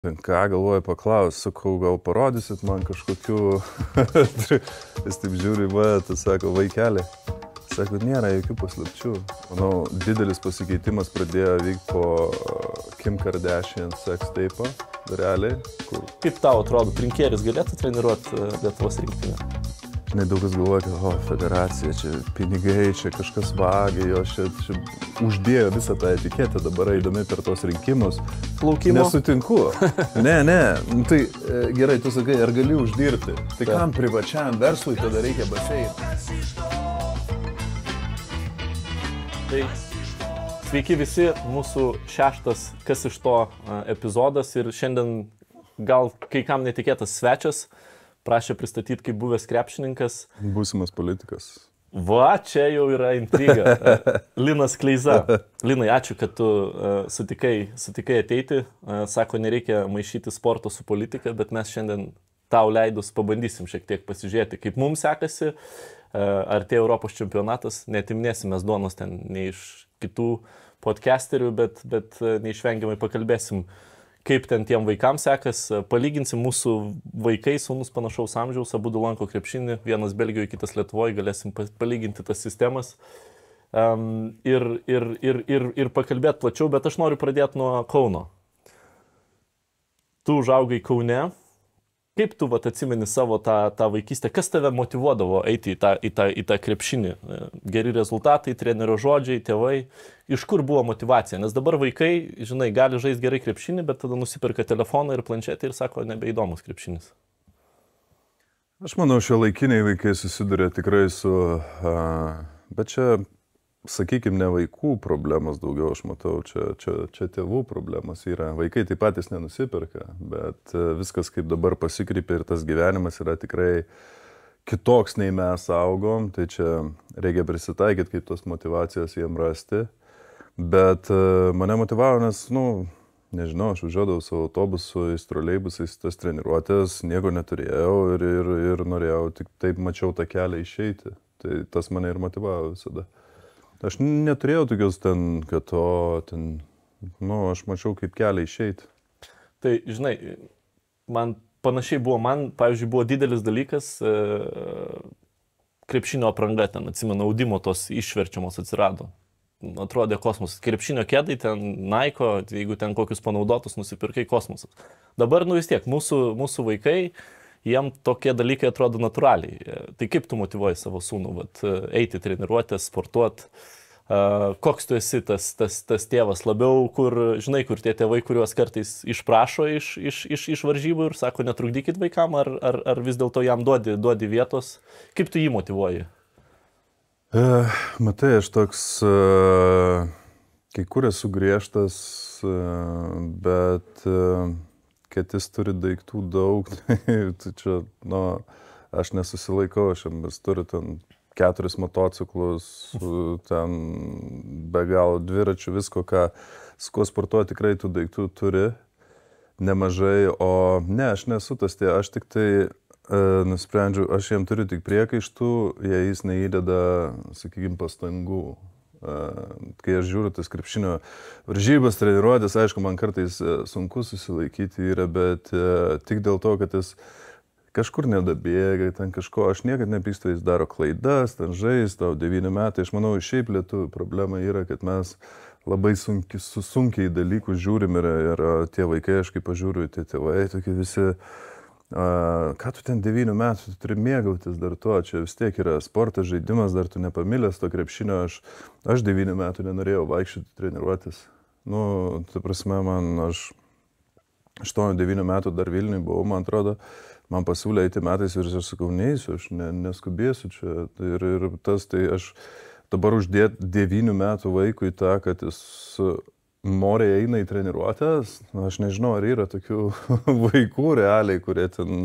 Ką galvoju paklaus, sakau, gal parodysit man kažkokių, jis taip žiūri, tai sako, vaikelį. Sako, nėra jokių paslapčių. Manau, didelis pasikeitimas pradėjo vykti po Kim Kardashian sex tape, realiai. Kaip tau atrodo, Trinkieris galėtų treniruoti Lietuvos rinktinę? Žinai, daug kas galvoja, kad federacija, čia pinigai, čia kažkas vagia, jo čia uždėjo visą tą etiketę, dabar eidami per tos rinkimus. Plaukimo? Nesutinku. Ne, tai gerai, tu sakai, ar gali uždirbti? Tai kam privačiam verslui tada reikia baseiną? Tai sveiki visi, mūsų 6. Kas iš to epizodas ir šiandien gal kai kam netikėtas svečias. Prašė pristatyti kaip buvęs krepšininkas. Būsimas politikas. Va, čia jau yra intriga. Linas Kleiza. Linai, ačiū, kad tu sutikai ateiti. Sako, nereikia maišyti sporto su politika, bet mes šiandien tau leidus pabandysim šiek tiek pasižiūrėti, kaip mums sekasi. Artėja Europos čempionatas, netimnėsim mes duonos ten ne iš kitų podcasterių, bet neišvengiamai pakalbėsim, kaip ten tiem vaikams sekas. Palyginsim mūsų vaikai, sūnus panašaus amžiaus, abudu lanko krepšinį, vienas Belgijoje, kitas Lietuvoje, galėsim palyginti tas sistemas ir pakalbėti plačiau, bet aš noriu pradėti nuo Kauno. Tu užaugai Kaune. Kaip tu atsimeni savo tą vaikystę? Kas tave motyvuodavo eiti į tą krepšinį? Geri rezultatai, trenerio žodžiai, tėvai. Iš kur buvo motyvacija? Nes dabar vaikai, žinai, gali žaisti gerai krepšinį, bet tada nusipirka telefoną ir planšetę ir sako, nebeįdomus krepšinis. Aš manau, šiuolaikiniai vaikai susiduria tikrai su... Bet čia, sakykime, ne vaikų problemos daugiau, aš matau, čia tėvų problemos yra. Vaikai taip patys nenusipirka, bet viskas kaip dabar pasikrypia ir tas gyvenimas yra tikrai kitoks nei mes augom, tai čia reikia prisitaikyti, kaip tos motyvacijos jiem rasti. Bet mane motyvavo, nes, nežinau, aš važiuodavau savo autobusu, į troleibusais, tas treniruotės, nieko neturėjau ir norėjau, tik taip mačiau tą kelią išeiti. Tai tas mane ir motyvavo visada. Aš neturėjau tokios aš mačiau kaip kelią išeiti. Tai, žinai, man panašiai buvo, pavyzdžiui, buvo didelis dalykas, krepšinio apranga ten, atsimenu, audimo tos išverčiamos atsirado. Atrodė kosmosas. Krepšinio kėdai, ten Nike, jeigu ten kokius panaudotus nusipirkai, kosmosas. Dabar, vis tiek, mūsų vaikai, jiem tokie dalykai atrodo natūraliai. Tai kaip tu motyvuoji savo sūnų, eiti treniruotės, sportuoti? Koks tu esi tas tėvas? Labiau, žinai, kur tie tėvai, kuriuos kartais išprašo iš varžybų ir sako, netrukdykit vaikam, ar vis dėlto jam duodi vietos? Kaip tu jį motyvuoji? Matai, aš toks, kai kur esu griežtas, bet... kad jis turi daiktų daug, tai čia, aš nesusilaikau, aš turiu ten 4 motociklus, ten be galo dviračių, visko, su kuo sportuoja, tikrai tų daiktų turi nemažai, o ne, aš nesu tas aš tik tai nusprendžiu, aš jam turiu tik priekaištų, jei jis neįdeda, sakykime, pastangų. Kai aš žiūriu tas krepšinio varžybas, treniruotės, aišku, man kartais sunku susilaikyti yra, bet tik dėl to, kad jis kažkur nedabėga, ten kažko, aš niekad nepykstu, jis daro klaidas, ten žais, tau 9 metai, aš manau, šiaip lietuvių problema yra, kad mes labai sunkiai dalykus žiūrim ir tie vaikai, aš kaip pažiūriu, tie tėvai, tokie visi, ką tu ten 9 metų, tu turi mėgautis dar tuo, čia vis tiek yra sportas, žaidimas, dar tu nepamilęs to krepšinio, aš 9 metų nenorėjau vaikščioti treniruotis. Ta prasme, aš 8-9 metų dar Vilniui buvau, man atrodo, man pasiūlė eiti metais ir aš sakau, neįsiu, aš neskubėsiu čia. Ir tas, tai aš dabar uždėti 9 metų vaikui tą, kad jis noriai eina į treniruotės, aš nežinau, ar yra tokių vaikų realiai, kurie ten,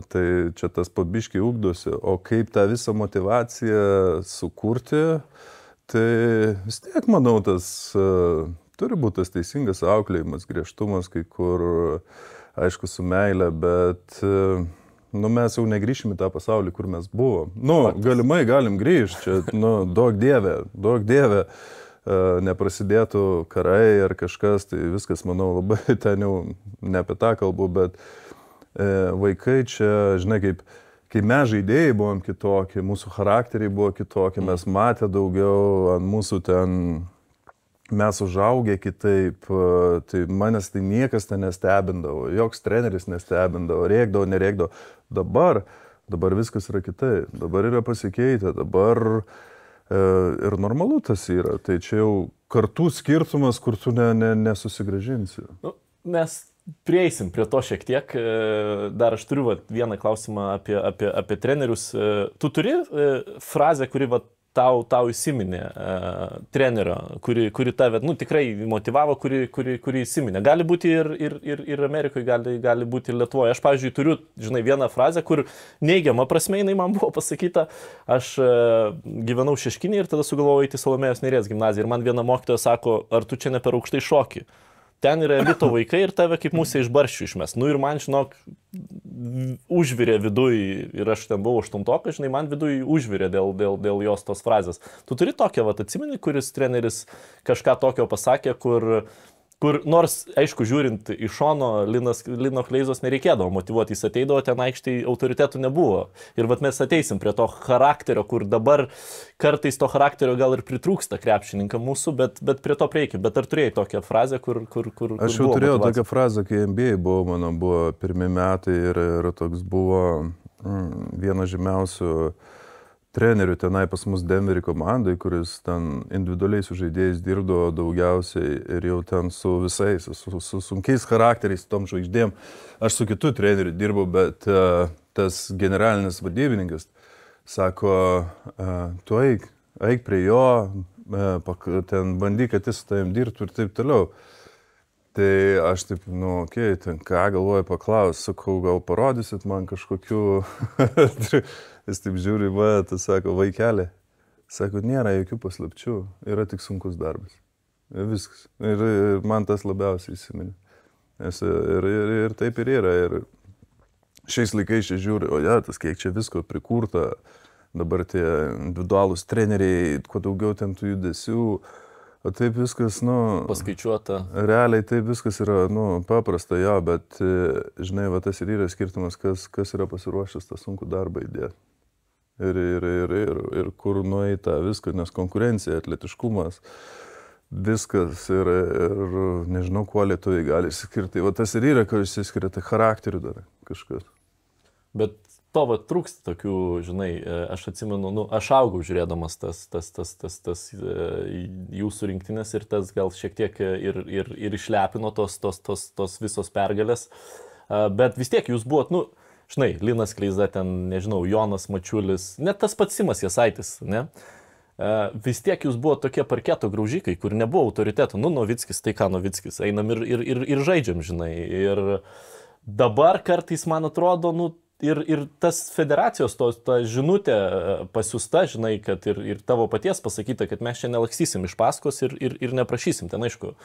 tai čia tas pabiškiai ugdosi, o kaip tą visą motyvaciją sukurti, tai vis tiek, manau, turi būti tas teisingas auklėjimas, griežtumas, kai kur, aišku, su meile, bet mes jau negrįšim į tą pasaulį, kur mes buvom. Galimai galim grįžti, čia, duok dieve. neprasidėtų karai ar kažkas, tai viskas, manau, labai ten jau ne apie tą kalbu, bet vaikai čia, žinai, kai mes žaidėjai buvom kitokie, mūsų charakteriai buvo kitokie, mes matė daugiau, ant mūsų ten mes užaugę kitaip, tai manęs tai niekas ten nestebindavo, joks treneris nestebindavo, rėkdavo, nerėkdavo. Dabar viskas yra kitaip, dabar yra pasikeitę, dabar ir normalu tas yra. Tai čia jau kartų skirtumas, kur tu nesusigrąžinsi. Nu, mes prieisim prie to šiek tiek. Dar aš turiu vieną klausimą apie trenerius. Tu turi frazę, kuri tau įsiminė trenerio, kuri tave tikrai motivavo, kuri įsiminė. Gali būti ir Amerikoje, gali būti ir Lietuvoje. Aš, pavyzdžiui, turiu, žinai, vieną frazę, kur neigiama prasme jinai man buvo pasakyta. Aš gyvenau Šeškinėje ir tada sugalvojau eiti Salomėjos Nėries gimnaziją. Ir man viena mokytoja sako, ar tu čia ne per aukštai šoki? Ten yra elito vaikai ir tave kaip musę iš barščių išmes. Nu ir man, žinok, užvirė viduj, ir aš ten buvau aštuntokas, žinai, man viduj užvirė dėl jos tos frazės. Tu turi tokią, atsimeni, kuris treneris kažką tokio pasakė, kur nors, aišku, žiūrint iš šono, Lino Kleizos nereikėdavo motyvuoti, jis ateidavo, ten aikštėje autoritetų nebuvo. Ir mes ateisim prie to charakterio, kur dabar kartais to charakterio gal ir pritrūksta krepšininkam mūsų, bet prie to reikia. Bet ar turėjai tokią frazę, kur aš jau turėjau tokią frazę, kai NBA buvo pirmi metai ir toks buvo vienas žymiausių trenerių tenai pas mus Denverį komandai, kuris ten individualiai su žaidėjais dirbdavo daugiausiai ir jau ten su visais, su sunkiais charakteriais, tom žvaigždėm. Aš su kitu treneriu dirbau, bet tas generalinis vadybininkas sako, tu eik prie jo, ten bandyk, kad jis su tavim dirbtų ir taip toliau. Tai aš taip, ten ką galvoju paklaus, sakau, gal parodysit man kažkokių... Jis taip žiūri, tai sako, vaikelė, sako, nėra jokių paslapčių, yra tik sunkus darbas. Viskas. Ir man tas labiausiai įsiminė. Ir taip ir yra. Ir šiais laikais čia žiūri, tas kiek čia visko prikurta, dabar tie individualūs treneriai, kuo daugiau ten tų judesių, o taip viskas, paskaičiuota. Realiai taip viskas yra, paprasta, jo, bet, žinai, tas ir yra skirtumas, kas yra pasiruošęs tą sunkų darbą įdėti. Ir kur nueita viską, nes konkurencija, atletiškumas, viskas ir nežinau, kuo lietuviai gali išskirti. Tas ir yra, kai išsiskiria, tai charakterių dar kažkas. Bet to trūksta tokių, žinai, aš atsimenu, aš augau žiūrėdamas tas jūsų rinktinės ir tas gal šiek tiek ir išlepino tos visos pergalės. Bet vis tiek jūs buvot, žinai, Linas Kleiza, ten, nežinau, Jonas Mačiulis, net tas pats Simas Jasaitis, ne? Vis tiek jūs buvo tokie parketo graužikai, kur nebuvo autoritetų. Novickis, tai ką Novickis, einam ir žaidžiam, žinai. Ir dabar kartais, man atrodo, ir tas federacijos ta žinutė pasiusta, žinai, kad ir tavo paties pasakyta, kad mes čia nelakstysim iš paskos ir neprašysim. Ten, aišku,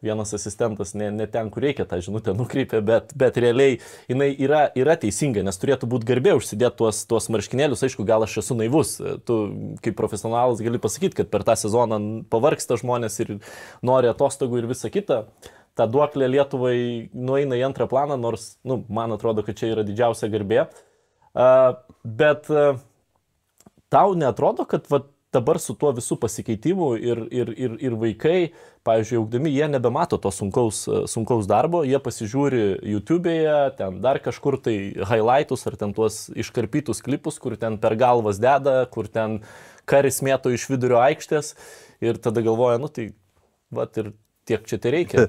vienas asistentas ne ten, kur reikia tą žinutę nukreipia, bet realiai jinai yra teisinga, nes turėtų būti garbė užsidėti tuos marškinėlius. Aišku, gal aš esu naivus. Tu kaip profesionalas gali pasakyti, kad per tą sezoną pavargsta žmonės ir nori atostogų ir visa kita. Ta duoklė Lietuvai nueina į antrą planą, nors, man atrodo, kad čia yra didžiausia garbė. Bet tau neatrodo, kad dabar su tuo visų pasikeitimu ir vaikai, pavyzdžiui, augdami, jie nebemato to sunkaus darbo, jie pasižiūri YouTube'e, ten dar kažkur tai highlightus ar ten tuos iškarpytus klipus, kur ten per galvas deda, kur ten karis mėto iš vidurio aikštės ir tada galvoja, tai ir tiek čia tai reikia.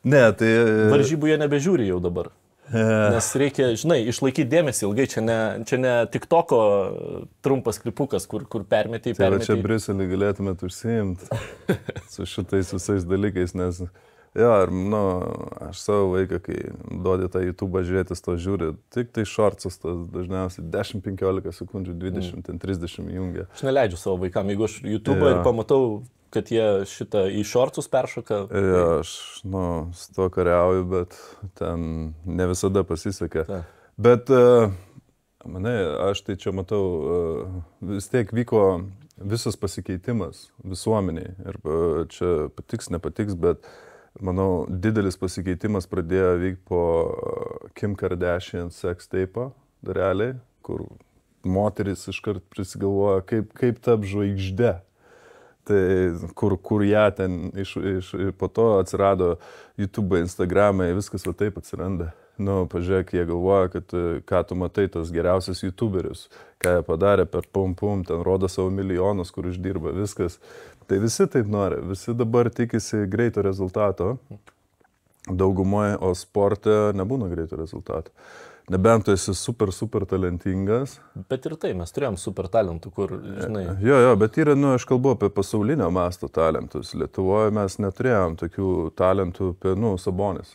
Ne, tai... Varžybų jie nebežiūri jau dabar. Nes reikia, žinai, išlaikyti dėmesį ilgai. Čia ne TikToko trumpas klipukas, kur permeti. Tai čia Briuselį galėtumėt užsiimti su šitais visais dalykais, nes... aš savo vaiką, kai duodi tą YouTube žiūrėtis, to žiūri, tik tai šortsus, dažniausiai 10-15 sekundžių, 20-30 jungia. Aš neleidžiu savo vaikam, jeigu aš YouTube ir pamatau, kad jie šitą į šortus peršoka. Aš, su to kariauju, bet ten ne visada pasiseka. Bet, manai, aš tai čia matau, vis tiek vyko visas pasikeitimas visuomeniai, ir čia patiks, nepatiks, bet manau, didelis pasikeitimas pradėjo vykti po Kim Kardashian sex tape, realiai, kur moteris iškart prisigalvoja, kaip tap žvaigžde. Tai kur ją ten po to atsirado YouTube, Instagramai, viskas va taip atsiranda. Nu, pažiūrėk, jie galvoja, kad ką tu matai, tas geriausias YouTuberius, ką jie padarė per pum, ten rodo savo milijonus, kur uždirba, viskas. Tai visi taip nori, visi dabar tikisi greito rezultato. Daugumoje, o sporte nebūna greito rezultato. Nebent tu esi super talentingas. Bet ir tai, mes turėjom super talentų, kur, žinai... Jo, bet yra, aš kalbu apie pasaulinio masto talentus. Lietuvoje mes neturėjom tokių talentų, Sabonis.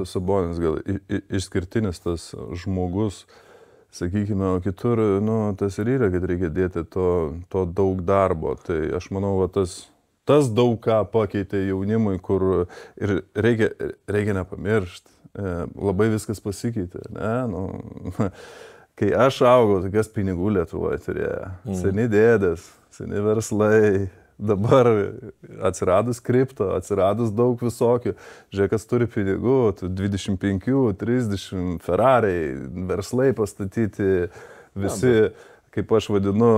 Sabonis gal išskirtinis tas žmogus, sakykime, o kitur, tas ir yra, kad reikia dėti to daug darbo. Tai aš manau, tas daug ką pakeitė jaunimui, kur ir reikia nepamiršti. Labai viskas pasikeitė, ne? Kai aš augau, tokias pinigų Lietuvoje turėjo. Seni dėdės, seni verslai, dabar atsiradus kripto, atsiradus daug visokių. Žiūrėk, kas turi pinigų, 25, 30, Ferrari, verslai pastatyti, visi, kaip aš vadinu,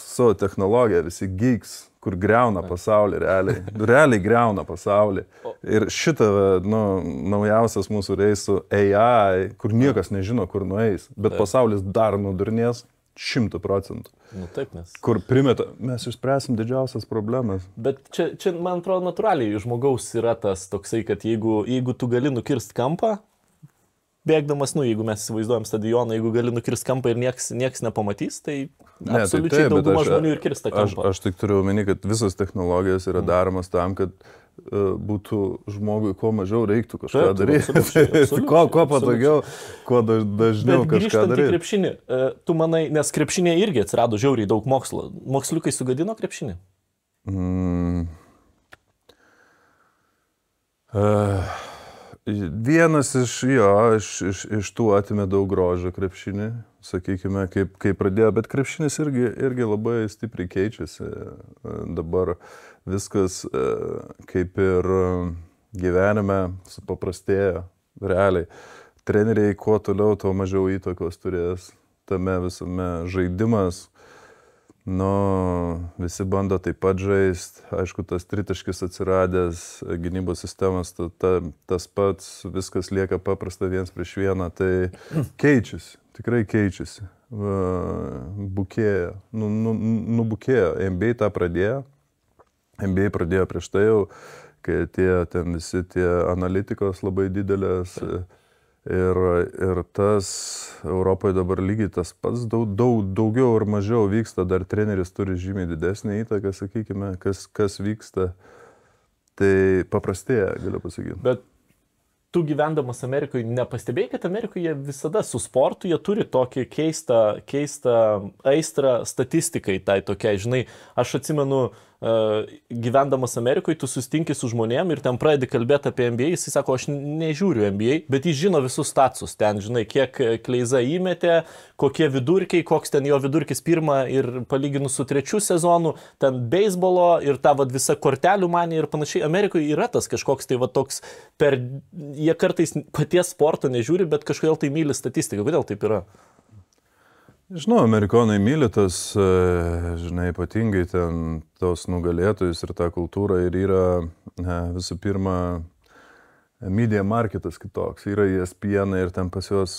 su technologija, visi geeks, kur greuna pasaulį, realiai greuna pasaulį. Ir šitą, naujausias mūsų reisų AI, kur niekas nežino, kur nueis, bet pasaulis dar nudurnės 100%. Taip, nes. Kur primeta, mes išspręsim didžiausias problemas. Bet čia, man atrodo, natūraliai žmogaus yra tas toksai, kad jeigu tu gali nukirst kampą, bėgdamas, jeigu mes įsivaizduojam stadioną, jeigu gali nukirst kampą ir nieks nepamatys, tai absoliučiai dauguma žmonių ir kirsta kampą. Aš tik turiu omeny, kad visos technologijos yra daromas tam, kad būtų žmogui kuo mažiau reiktų kažką daryti. Kuo patogiau, kuo dažniau kažką daryti. Bet grįžtant į krepšinį, tu manai, nes krepšinė irgi atsirado žiauriai daug mokslo. Moksliukai sugadino krepšinį? Vienas iš tų atimė daug grožio krepšinį, sakykime, kaip pradėjo, bet krepšinis irgi labai stipriai keičiasi. Dabar viskas kaip ir gyvenime supaprastėjo, realiai. Treneriai kuo toliau, tuo mažiau įtakos turės tame visame žaidimas. Visi bando taip pat žaisti, aišku, tas tritaškis atsiradęs, gynybos sistemas, tas pats, viskas lieka paprasta 1-1, tai keičiasi, tikrai keičiasi, bukėjo, nubukėjo, NBA tą pradėjo, NBA pradėjo prieš tai jau, kai atėjo ten visi tie analitikos labai didelės. Ir tas Europoje dabar lygiai tas pats daugiau ir mažiau vyksta, dar treneris turi žymiai didesnį įtaką, sakykime, kas vyksta, tai paprastėja, galiu pasakyti. Bet tu gyvendamas Amerikoje nepastebėjai, kad Amerikoje visada su sportu jie turi tokį keistą aistrą statistikai, tai tokia, žinai, aš atsimenu, gyvendamas Amerikoje, tu sustinki su žmonėm ir ten pradedi kalbėti apie NBA, jis sako, aš nežiūriu NBA, bet jis žino visus statsus, ten, žinai, kiek Kleiza įmetė, kokie vidurkiai, koks ten jo vidurkis pirmą ir palyginus su 3 sezonu, ten beisbolo ir ta visa kortelių manė ir panašiai. Amerikoje yra tas kažkoks tai toks, jie kartais paties sporto nežiūri, bet kažkodėl tai myli statistiką. Kodėl taip yra? Žinau, amerikonai myli tas, žinai, ypatingai ten tos nugalėtojus ir tą kultūrą ir yra visų pirma media marketas kitoks, yra ESPN ir ten pas juos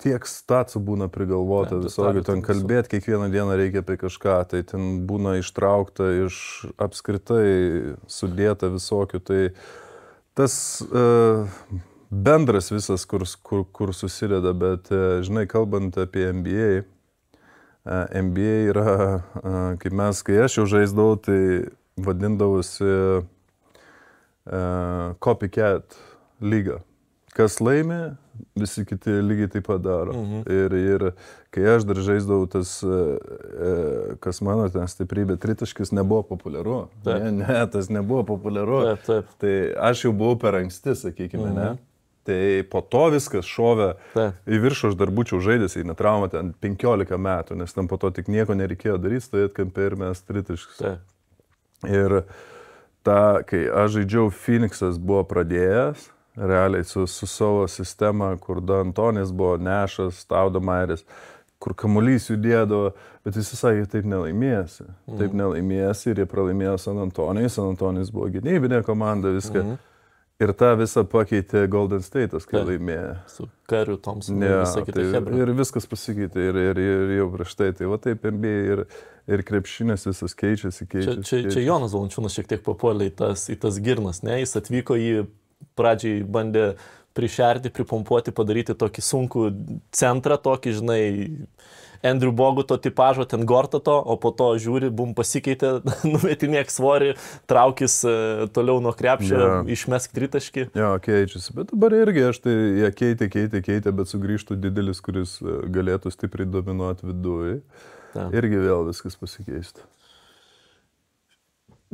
tiek statsų būna prigalvota visokių, ten kalbėti kiekvieną dieną reikia apie kažką, tai ten būna ištraukta iš apskritai sudėta visokių, tai tas bendras visas, kur susideda, bet, žinai, kalbant apie NBA, NBA yra, kai aš jau žaisdavau, tai vadindavosi copycat lyga. Kas laimi, visi kiti lygiai taip pat daro. Ir kai aš dar žaisdavau, tas, kas mano ten stiprybė, tritaškis nebuvo populiaru. Ne, tas nebuvo populiaru. Taip. Tai aš jau buvau per anksti, sakykime, ne? Tai po to viskas šovė į viršų, aš dar būčiau žaidęs, į netraumą ten 15 metų, nes ten po to tik nieko nereikėjo daryti, stovėt kampe ir mes tritaškius. Ir kai aš žaidžiau, Phoenixas buvo pradėjęs, realiai su savo sistema, kur D'Antonis buvo Nešas, Staudamairis, kur kamuolys judėdavo, bet jis sakė, taip nelaimėsi. Taip nelaimėsi ir jie pralaimėjo San Antonijui. San Antonijus buvo gynybinė komanda, viską. Ir tą visą pakeitė Golden State'as, kai laimėjo. Su Kariu Thompsonu ir visą kitą Hebra. Ir viskas pasikeitė ir jau prieš tai. Tai va taip NBA ir krepšinės visas keičiasi. Čia Jonas Valančiūnas šiek tiek papuolė į tas girnas, ne? Jis atvyko, jį pradžiai bandė prišerti, pripumpuoti, padaryti tokį sunkų centrą, tokį, žinai, Andrew Boguto tipažo, ten Gortato, o po to žiūri, pasikeitė, numetinėk svorį, traukis toliau nuo krepšio, išmesk tritaškį. Jo, keičiasi, bet dabar irgi aš tai jie keitė, bet sugrįžtų didelis, kuris galėtų stipriai dominuoti viduje. Irgi vėl viskas pasikeistų.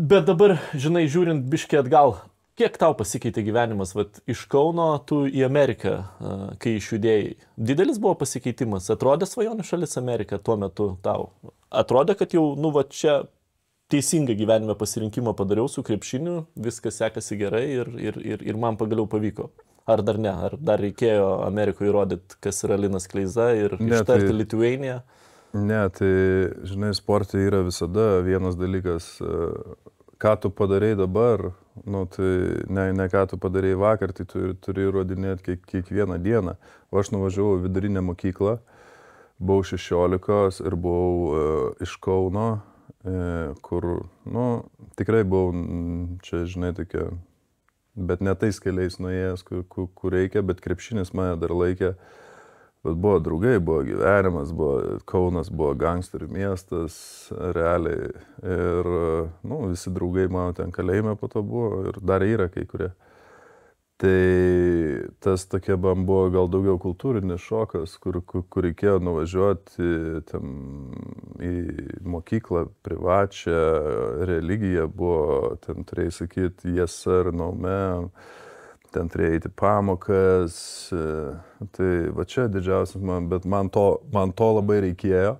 Bet dabar, žinai, žiūrint biškį atgal, kiek tau pasikeitė gyvenimas, vat, iš Kauno tu į Ameriką, kai išjudėjai? Didelis buvo pasikeitimas? Atrodė svajonių šalis Amerika tuo metu tau? Atrodė, kad jau, čia teisingą gyvenime pasirinkimą padariau su krepšiniu, viskas sekasi gerai ir man pagaliau pavyko? Ar dar ne? Ar dar reikėjo Amerikoje įrodyti, kas yra Linas Kleiza ir ištarti Lithuania? Ne, tai, žinai, sportai yra visada vienas dalykas, ką tu padarei dabar, tai ne ką tu padarei vakar, tai tu turi įrodinėti kiekvieną dieną. O aš nuvažiavau į vidurinę mokyklą, buvau 16 ir buvau iš Kauno, kur, tikrai buvau, čia, žinai, tokia, bet ne tais keliais nuėjęs, kur reikia, bet krepšinis mane dar laikė. Bet buvo draugai, buvo gyvenimas, Kaunas buvo gangsterių miestas, realiai. Ir visi draugai mano ten kalėjime po to buvo ir dar yra kai kurie. Tai tas tokia man buvo gal daugiau kultūrinis šokas, kur reikėjo nuvažiuoti į mokyklą privačią, religija buvo, ten turėjai sakyti yes sir, no ma'am. Ten turėjai eiti pamokas, tai va čia didžiausias bet man to labai reikėjo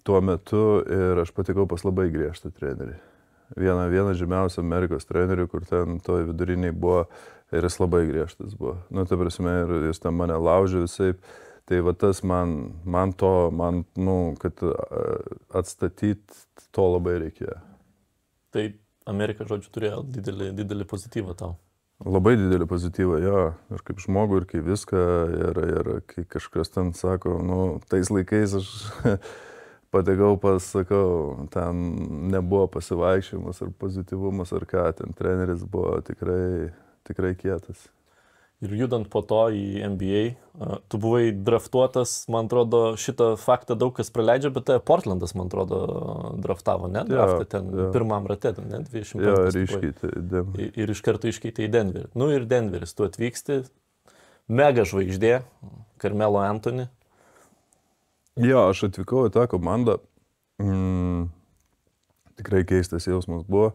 tuo metu ir aš patikau pas labai griežtą trenerį. Vieną žymiausią Amerikos trenerių, kur ten toj viduriniai buvo ir jis labai griežtas buvo. Ta prasme, ir jis ten mane laužė visai. Tai va tas kad atstatyti to labai reikėjo. Tai Amerika, žodžiu, turėjo didelį pozityvą tau. Labai didelį pozityvą, jo, ir kaip žmogų, ir kaip viską, ir kai kažkas ten sako, tais laikais aš patekau sakau, ten nebuvo pasivaikščiojimas ar pozityvumas ar ką, ten treneris buvo tikrai kietas. Ir judant po to į NBA, tu buvai draftuotas, man atrodo, šitą faktą daug kas praleidžia, bet Portlandas, man atrodo, draftavo, ne? Draftą ten pirmam rate, ne? 25. Jo, ir iškeitė į Denverį. Ir iš karto iškeitė į Denverį. Ir Denveris, tu atvyksti, mega žvaigždė, Carmelo Anthony. Jo, aš atvykau į tą komandą, tikrai keistas jausmas buvo.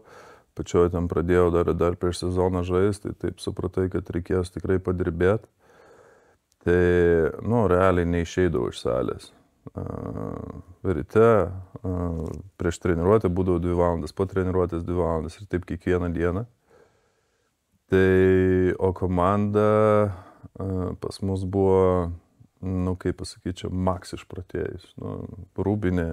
Pačioj ten pradėjau dar prieš sezoną žaisti, tai taip supratai, kad reikės tikrai padirbėti. Tai, realiai neišeidavau iš salės. Ryte, prieš treniruotę būdavau 2 valandas, po treniruotės 2 valandas ir taip kiekvieną dieną. Tai, o komanda pas mus buvo, kaip pasakyčiau, maks išprotėjus. Rūbinė,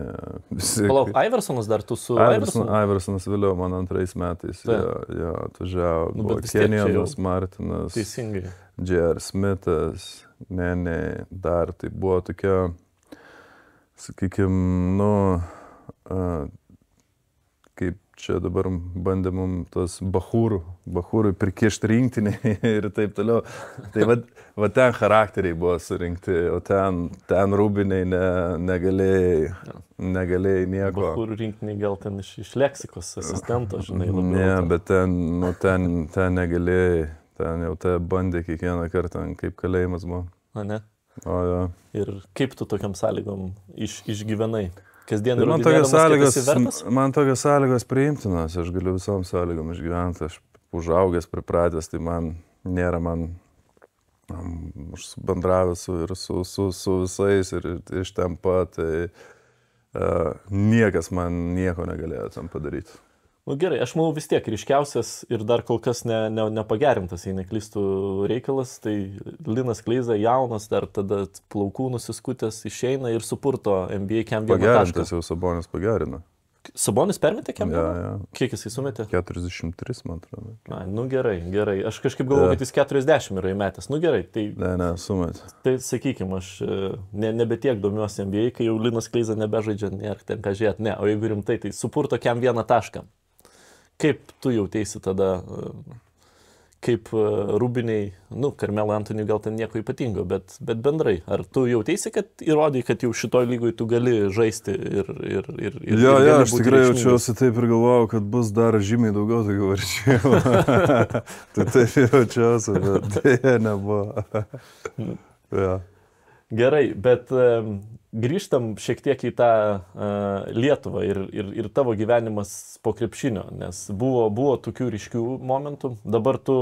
visi. Palauk, Iversonas dar tu su Iversonu? Iversonas vėliau, man 2 metais. Jo, atvažiavo. Buvo Kenjonas Martinas, J.R. Smithas, Nene, dar. Tai buvo tokia, sakykime, kaip čia dabar bandė mums tas Bahūrui prikišti rinktinį ir taip toliau. Tai va ten charakteriai buvo surinkti, o ten rūbiniai negalėjai nieko. Bahūrų rinktiniai gal ten iš leksikos asistento, žinai, labiau. Ne, bet ten negalėjai, ten jau tai bandė kiekvieną kartą, kaip kalėjimas buvo. A, ne? O, jo. Ir kaip tu tokiam sąlygom išgyvenai? Kasdien man tokios sąlygos priimtinos, aš galiu visom sąlygom išgyventi, aš užaugęs, pripratęs, tai nėra man aš bendravęs su visais ir iš ten pat, tai niekas man nieko negalėjo tam padaryti. Nu gerai, aš manau vis tiek ryškiausias ir dar kol kas nepagerintas, jei neklystų reikalas, tai Linas Kleiza jaunas, dar tada plaukų nusiskutęs išeina ir supurto NBA kem vieną tašką. Pagerintas jau Sabonis pagerino. Sabonis permetė kem vieną? Ja. Kiek jisai sumetė? 43, man atrodo. Ai, nu gerai. Aš kažkaip galvoju, kad jis 40 yra įmetęs. Nu gerai, tai... Ne, sumetė. Tai sakykime, aš nebe tiek domiuosi NBA, kai jau Linas Kleiza nebežaidžia, nėra ten ką žiūrėti. Ne, o jeigu rimtai, tai supurto kem vieną tašką. Kaip tu jauteisi tada, kaip Rubiniai, Carmelo Anthony gal ten nieko ypatingo, bet bendrai, ar tu jauteisi, kad įrodai, kad jau šitoj lygoj tu gali žaisti ir Jo, aš tikrai jaučiausi taip ir galvojau, kad bus dar žymiai daugiau tokių varžybų. Tai taip jaučiausi, bet tai nebuvo. Ja. Gerai, bet grįžtam šiek tiek į tą Lietuvą ir tavo gyvenimas po krepšinio, nes buvo tokių ryškių momentų. Dabar tu,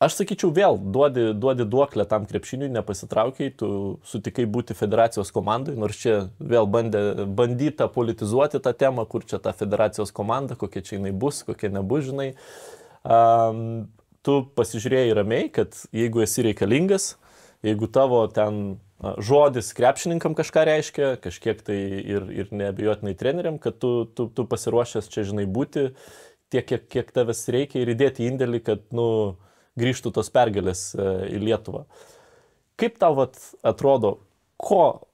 aš sakyčiau, vėl duodi duoklę tam krepšiniui, nepasitraukiai, tu sutikai būti federacijos komandai, nors čia vėl bandyta politizuoti tą temą, kur čia ta federacijos komanda, kokia čia jinai bus, kokia nebus, žinai. Tu pasižiūrėjai ramiai, kad jeigu esi reikalingas, jeigu tavo ten žodis krepšininkam kažką reiškia, kažkiek tai ir neabejotinai treneriam, kad tu pasiruošęs čia, žinai, būti tiek, kiek tavęs reikia ir įdėti indėlį, kad, grįžtų tos pergalės į Lietuvą. Kaip tau atrodo, ko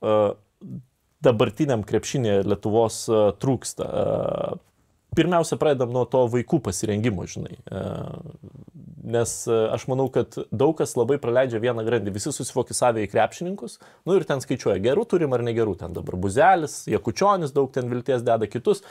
dabartiniam krepšinėje Lietuvos trūksta? Pirmiausia, pradedam nuo to vaikų pasirengimo, žinai. Nes aš manau, kad daug kas labai praleidžia vieną grandį. Visi susifokusavę į krepšininkus, ir ten skaičiuoja, gerų turim ar negerų. Ten dabar Buzelis, Jakučionis daug ten vilties deda kitus.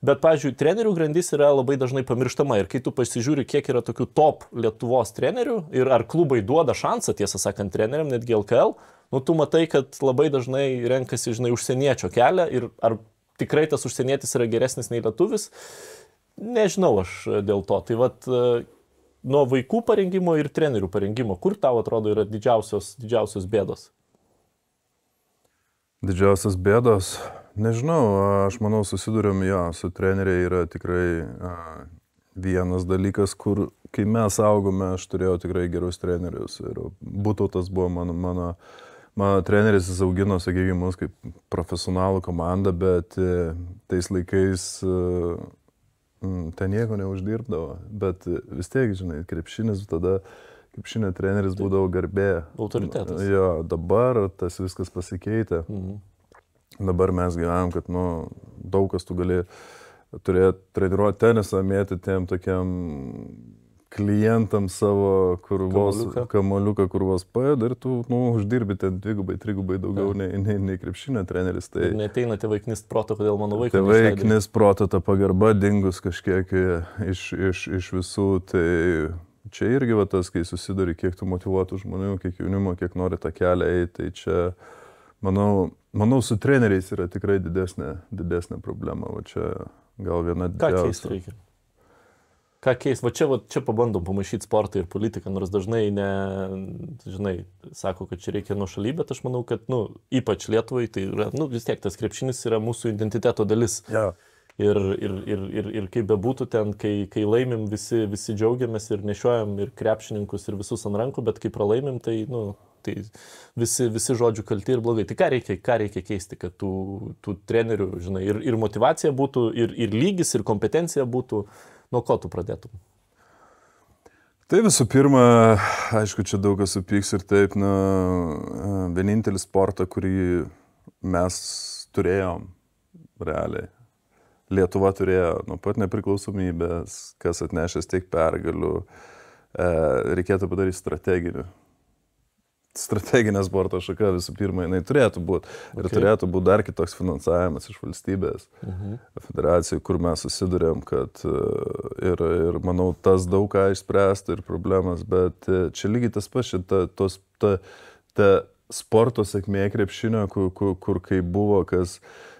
Bet, pavyzdžiui, trenerių grandis yra labai dažnai pamirštama. Ir kai tu pasižiūri, kiek yra tokių top Lietuvos trenerių ir ar klubai duoda šansą, tiesą sakant, treneriam, netgi LKL, tu matai, kad labai dažnai renkasi, žinai, užsieniečio kelią ir ar tikrai tas užsienietis yra geresnis nei lietuvis, nežinau aš dėl to. Tai nuo vaikų parengimo ir trenerių parengimo, kur tau atrodo yra didžiausios bėdos? Didžiausios bėdos? Nežinau, aš manau susidurėm su treneriai yra tikrai vienas dalykas, kur kai mes augome, aš turėjau tikrai gerus trenerius ir Butautas buvo mano treneris, jis augino, sakykime, mus kaip profesionalų komandą, bet tais laikais ten nieko neuždirbdavo, bet vis tiek, žinai, krepšinis tada, krepšinio treneris būdavo garbė. Autoritetas. Jo, dabar tas viskas pasikeitė. Dabar mes gyvenam, kad, daug kas tu gali turėti, treniruoti tenisą, mėtyti tiem tokiam klientam savo, kur kamoliuką, kur vos paėda ir tu, uždirbi ten 2-3 daugiau nei krepšinio treneris. Tai neteina tėvai knist proto, kodėl mano vaikas tėvai knist proto, ta pagarba dingus kažkiek iš visų. Tai čia irgi tas, kai susiduri, kiek tu motyvuotų žmonių, kiek jaunimo, kiek nori tą kelią eiti. Tai čia, manau, su treneriais yra tikrai didesnė problema. Va čia gal viena didžiausia. Ką keist reikia? Ką keist? Va čia pabandom pamaišyti sportą ir politiką, nors dažnai sako, kad čia reikia nuošaly, bet aš manau, kad, ypač Lietuvai, tai yra, vis tiek tas krepšinis yra mūsų identiteto dalis. Ja. Ir kaip bebūtų ten, kai laimim, visi džiaugiamės ir nešiojam ir krepšininkus ir visus ant rankų, bet kai pralaimim, tai, tai visi žodžių kalti ir blogai. Tai ką reikia keisti, kad tų trenerių, žinai, ir motyvacija būtų, ir lygis, ir kompetencija būtų. Nuo ko tu pradėtum? Tai visų pirma, aišku, čia daug kas supyks ir taip, vienintelis sportą, kurį mes turėjom realiai. Lietuva turėjo nuo pat nepriklausomybės, kas atnešęs tiek pergalių, reikėtų padaryti strateginė sporto šaka visų pirma, jinai turėtų būti. Ir turėtų būti dar kitoks finansavimas iš valstybės, federacijų, kur mes susidurėm, kad ir manau, tas daug ką išspręstų ir problemas, bet čia lygiai tas pats, ta sporto sėkmė krepšinio, kur kai buvo, kas,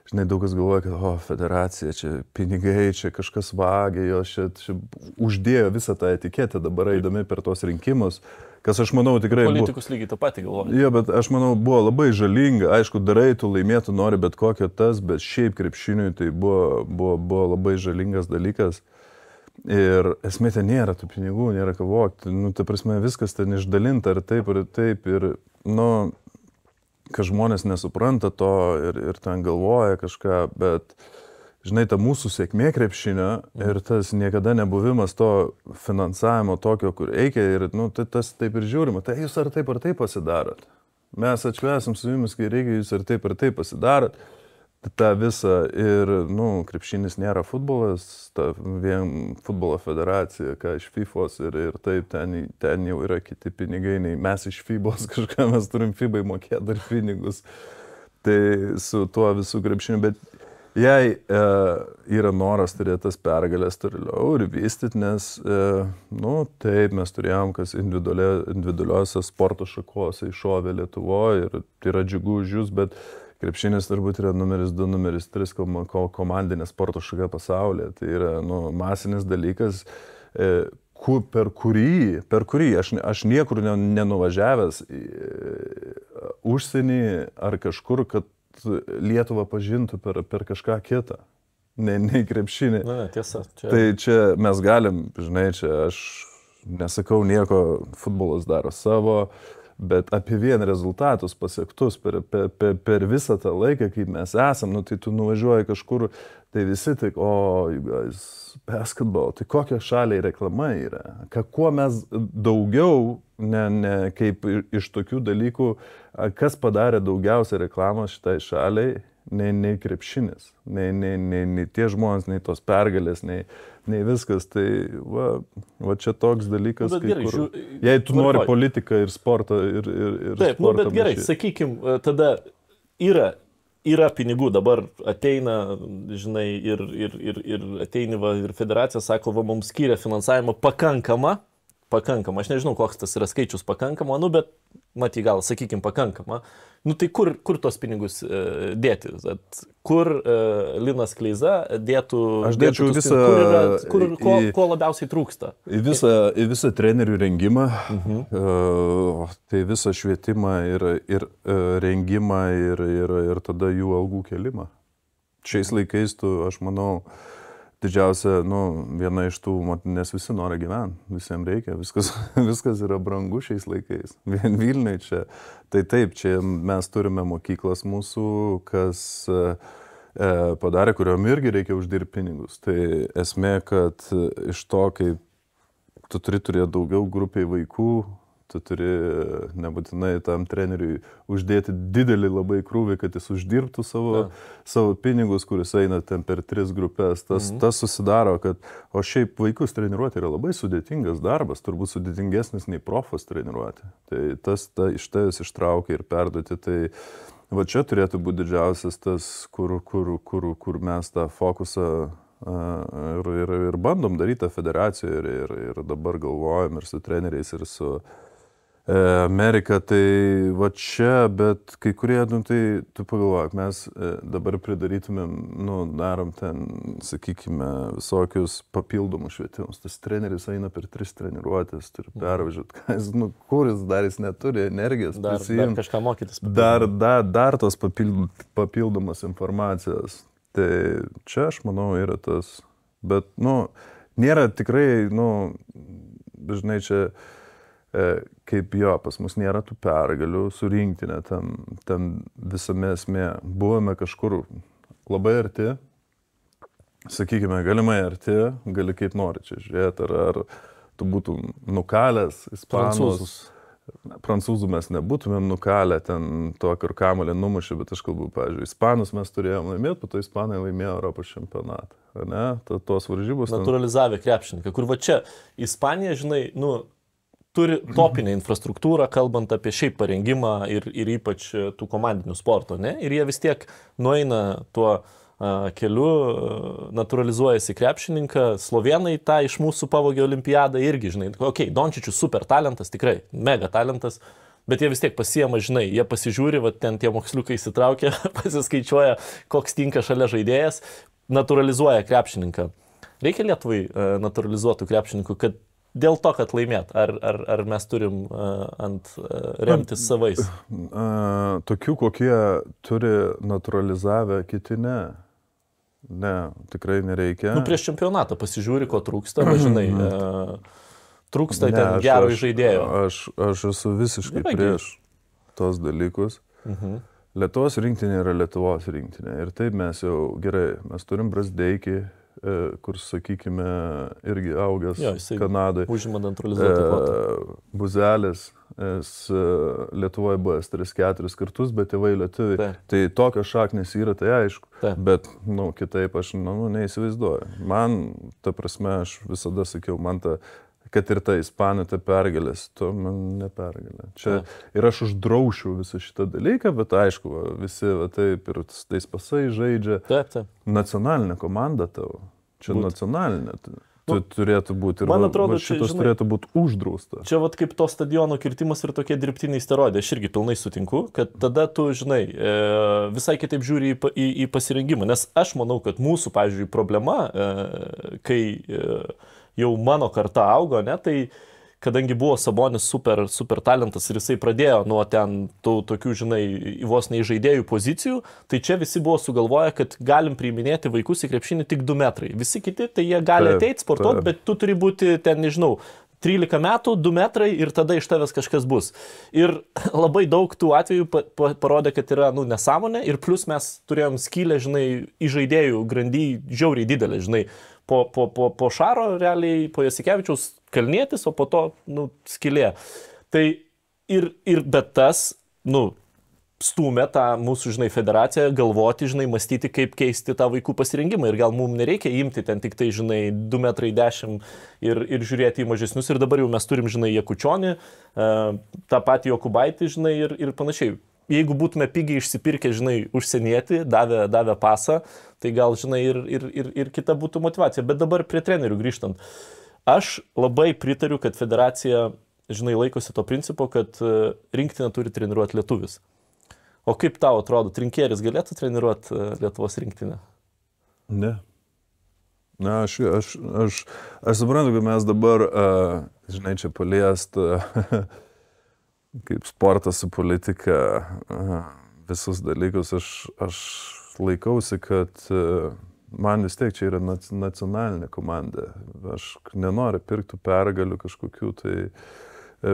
žinai, daug kas galvoja, kad federacija, čia pinigai, čia kažkas vagia, jos čia uždėjo visą tą etiketę dabar eidami per tos rinkimus, kas aš manau tikrai Politikus lygiai tą patį galvoju. Jo, bet aš manau, buvo labai žalinga, aišku, darai, tu laimėtų nori bet kokią tas, bet šiaip krepšiniui tai buvo labai žalingas dalykas. Ir esmė ten nėra tų pinigų, nėra ką vogti, nu, ta prasme, viskas ten išdalinta ir taip, ir, nu, kad žmonės nesupranta to ir ten galvoja kažką, bet, žinai, ta mūsų sėkmė krepšinio ir tas niekada nebuvimas to finansavimo tokio, kur reikia ir, nu, tai tas taip ir žiūrima, tai jūs ar taip pasidarot. Mes atšvęsim su jumis, kai reikia, jūs ar taip pasidarot. Ta visa ir, nu, krepšinis nėra futbolas, ta vien futbolo federacija, ką iš FIFOS ir taip, ten jau yra kiti pinigai, nei mes iš FIBOS kažką, mes turim FIBai mokėti dar pinigus. Tai su tuo visų krepšiniu, bet jei yra noras turėti tas pergalės toliau ir vystyti, nes, nu, taip, mes turėjom, kas individualiuose sporto šakose iššovė Lietuvoje ir tai yra džiugu už jūs, bet krepšinis turbūt yra numeris 2, numeris 3 komandinė sporto šaka pasaulyje. Tai yra, nu, masinis dalykas, per kurį aš niekur nenuvažiavęs užsienį ar kažkur, kad Lietuvą pažintų per kažką kitą. Ne krepšinį. Na, tiesa. Tai čia mes galim, žinai, čia aš nesakau nieko, futbolas daro savo, bet apie vien rezultatus pasiektus per visą tą laiką, kaip mes esam, nu, tai tu nuvažiuoji kažkur, tai visi tik, you guys, basketball, tai kokia šaliai reklama yra, kuo mes daugiau, ne kaip iš tokių dalykų, kas padarė daugiausia reklamos šitai šaliai, nei krepšinis, nei tie žmonės, nei tos pergalės, nei viskas, tai va čia toks dalykas, jei tu nori politiką ir sportą ir taip, sportą. Bet gerai, sakykim, tada yra pinigų, dabar ateina, žinai, ir ateini ir federacija sako, va, mums skiria finansavimą pakankamą, aš nežinau, koks tas yra skaičius pakankama, nu, bet matai, gal, sakykim, pakankama. Nu, tai kur tos pinigus dėti? Kur Linas Kleiza dėtų... Aš dėčiau visą... Ko labiausiai trūksta? Į visą trenerių rengimą, tai visą švietimą ir rengimą ir tada jų algų kelimą. Šiais laikais aš manau, didžiausia, nu, viena iš tų, nes visi nori gyventi, visiems reikia, viskas yra brangu šiais laikais. Vien Vilniui čia, tai taip, čia mes turime mokyklas mūsų, kas padarė, kuriuom irgi reikia uždirbti pinigus. Tai esmė, kad iš to, kai tu turi turėti daugiau grupiai vaikų, tu turi nebūtinai tam treneriui uždėti didelį labai krūvį, kad jis uždirbtų savo pinigus, kuris eina ten per 3 grupės. Tas susidaro, kad, o šiaip vaikus treniruoti yra labai sudėtingas darbas, turbūt sudėtingesnis nei profas treniruoti. Tai iš tavęs ištraukia ir perduoti. Tai va čia turėtų būti didžiausias tas, kur mes tą fokusą ir bandom daryti tą federaciją ir dabar galvojam ir su treneriais, ir su Amerika, tai va čia, bet kai kurie, nu, tai tu pagalvok, mes dabar pridarytumėm, nu, darom ten, sakykime, visokius papildomus švietimus. Tas treneris eina per 3 treniruotės, turi pervažiuoti, nu, kuris dar jis neturi energijos. Dar kažką mokytis. Dar tos papildomos informacijos. Tai čia, aš manau, yra tas, bet, nu, nėra tikrai, nu, dažnai čia kaip jo, pas mus nėra tų pergalių su rinktinė, ten visame esmė. Buvome kažkur labai arti, sakykime, galimai arti, gali kaip nori čia žiūrėti, ar tu būtum nukalęs ispanus. Prancūzų mes nebūtumėm nukalę ten to, kur kamuolį numušė, bet aš kalbu, pavyzdžiui, ispanus mes turėjom laimėti, po to ispanai laimėjo Europos čempionatą. Ne? Tos varžybos. Naturalizavę krepšininką, kur va čia Ispanija, žinai, nu, turi topinę infrastruktūrą, kalbant apie šiaip parengimą ir ypač tų komandinių sporto, ne? Ir jie vis tiek nueina tuo keliu, naturalizuojasi krepšininką, slovėnai tą iš mūsų pavogė olimpiadą irgi, žinai, Dončičius super talentas, tikrai, mega talentas, bet jie vis tiek pasiema, žinai, jie pasižiūri, va ten tie moksliukai įsitraukia, pasiskaičiuoja, koks tinka šalia žaidėjas, naturalizuoja krepšininką. Reikia Lietuvai naturalizuotų krepšininkų, kad dėl to, kad laimėt, ar mes turim remtis savais? Tokių, kokie turi naturalizavę, kiti ne. Ne, tikrai nereikia. Nu, prieš čempionatą pasižiūri, ko trūksta, žinai, trūksta ten gero žaidėjo. Aš esu visiškai prieš tos dalykus. Lietuvos rinktinė yra Lietuvos rinktinė. Ir taip mes jau gerai, mes turim Brazdeikį, kur, sakykime, irgi augęs Kanadai. Užima naturalizuotą kvotą. Buzelis, Lietuvoje buvęs 3-4 kartus, bet tėvai lietuviai. Tai tokios šaknės yra, tai aišku. Bet, kitaip aš, neįsivaizduoju. Man, ta prasme, aš visada sakiau, man ta, kad ir ta ispanų, ta pergalės, to man nepergalė. Čia ir aš uždraušiu visą šitą dalyką, bet aišku, visi taip ir tais pasai žaidžia. Nacionalinė komanda tavo. Čia nacionalinė. Turėtų būti. Man atrodo, šitas turėtų būti uždrausta. Čia vat kaip to stadiono kirtimas ir tokie dirbtiniai steroidai. Aš irgi pilnai sutinku, kad tada tu, žinai, visai kitaip žiūri į pasirengimą. Nes aš manau, kad mūsų, pavyzdžiui, problema, kai jau mano karta augo, ne, tai kadangi buvo Sabonis super talentas ir jisai pradėjo nuo ten tų tokių, žinai, vos neįžaidėjų pozicijų, tai čia visi buvo sugalvoję, kad galim priiminėti vaikus į krepšinį tik 2 metrai. Visi kiti, tai jie gali ateiti sportuoti, bet tu turi būti ten, nežinau, 13 metų, 2 metrai ir tada iš tavęs kažkas bus. Ir labai daug tų atvejų parodė, kad yra, nesąmonė ir plus mes turėjom skylę, žinai, įžaidėjų grandy žiauriai didelę, žinai, po Šaro realiai, po Jasikevičiaus Kalnietis, o po to, skylė. Tai bet tas, stūmė tą mūsų, žinai, federaciją galvoti, žinai, mąstyti, kaip keisti tą vaikų pasirengimą. Ir gal mums nereikia imti ten tik tai, žinai, 2,10 m ir žiūrėti į mažesnius. Ir dabar jau mes turim, žinai, Jakučionį, tą patį Jokubaitį, žinai, ir panašiai. Jeigu būtume pigiai išsipirkę, žinai, užsienietį, davę pasą, tai gal, žinai, ir kita būtų motivacija. Bet dabar prie trenerių grįžtant. Aš labai pritariu, kad federacija, žinai, laikosi to principo, kad rinktinę turi treniruoti lietuvis. O kaip tau atrodo, Trinkieris galėtų treniruoti Lietuvos rinktinę? Ne. Na, aš suprantu, kad mes dabar, žinai, čia paliest kaip sportas su politika, visus dalykus, aš laikausi, kad man vis tiek čia yra nacionalinė komanda. Aš nenoriu pirkti pergalių kažkokių, tai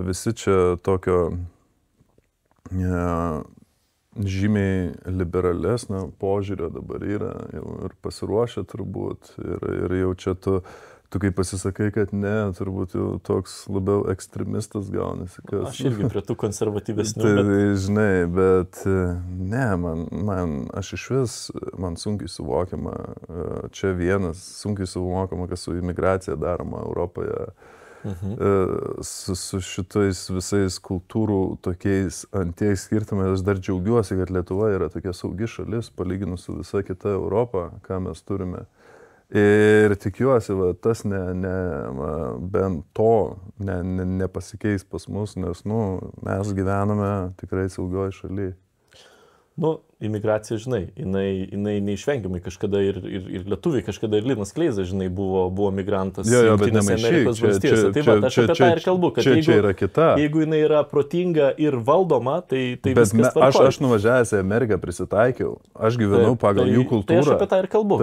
visi čia tokio žymiai liberalesnio požiūrio dabar yra ir pasiruošę turbūt. Ir jau čia tu kai pasisakai, kad ne, turbūt jau toks labiau ekstremistas gaunasi. Aš irgi prie tų konservatyvesnių. Tai, žinai, bet ne, aš iš vis, man sunkiai suvokiama, čia vienas sunkiai suvokiama, kas su imigracija daroma Europoje. Su šitais visais kultūrų tokiais antiek skirtumais, aš dar džiaugiuosi, kad Lietuva yra tokia saugi šalis, palyginus su visa kita Europa, ką mes turime. Ir tikiuosi, tas bent to nepasikeis pas mus, nes mes gyvename tikrai saugioje šalyje. Imigracija, žinai, jinai neišvengiamai kažkada ir lietuviai, kažkada ir Linas Kleizas, žinai, buvo migrantas Jungtinėse Amerikos valstijose. Tai aš apie tą ir kalbu, kad jeigu jinai yra protinga ir valdoma, tai viskas tvarkoja. Aš nuvažiavęs į Ameriką prisitaikiau, aš gyvenau pagal jų kultūrą. Tai aš apie tą ir kalbu,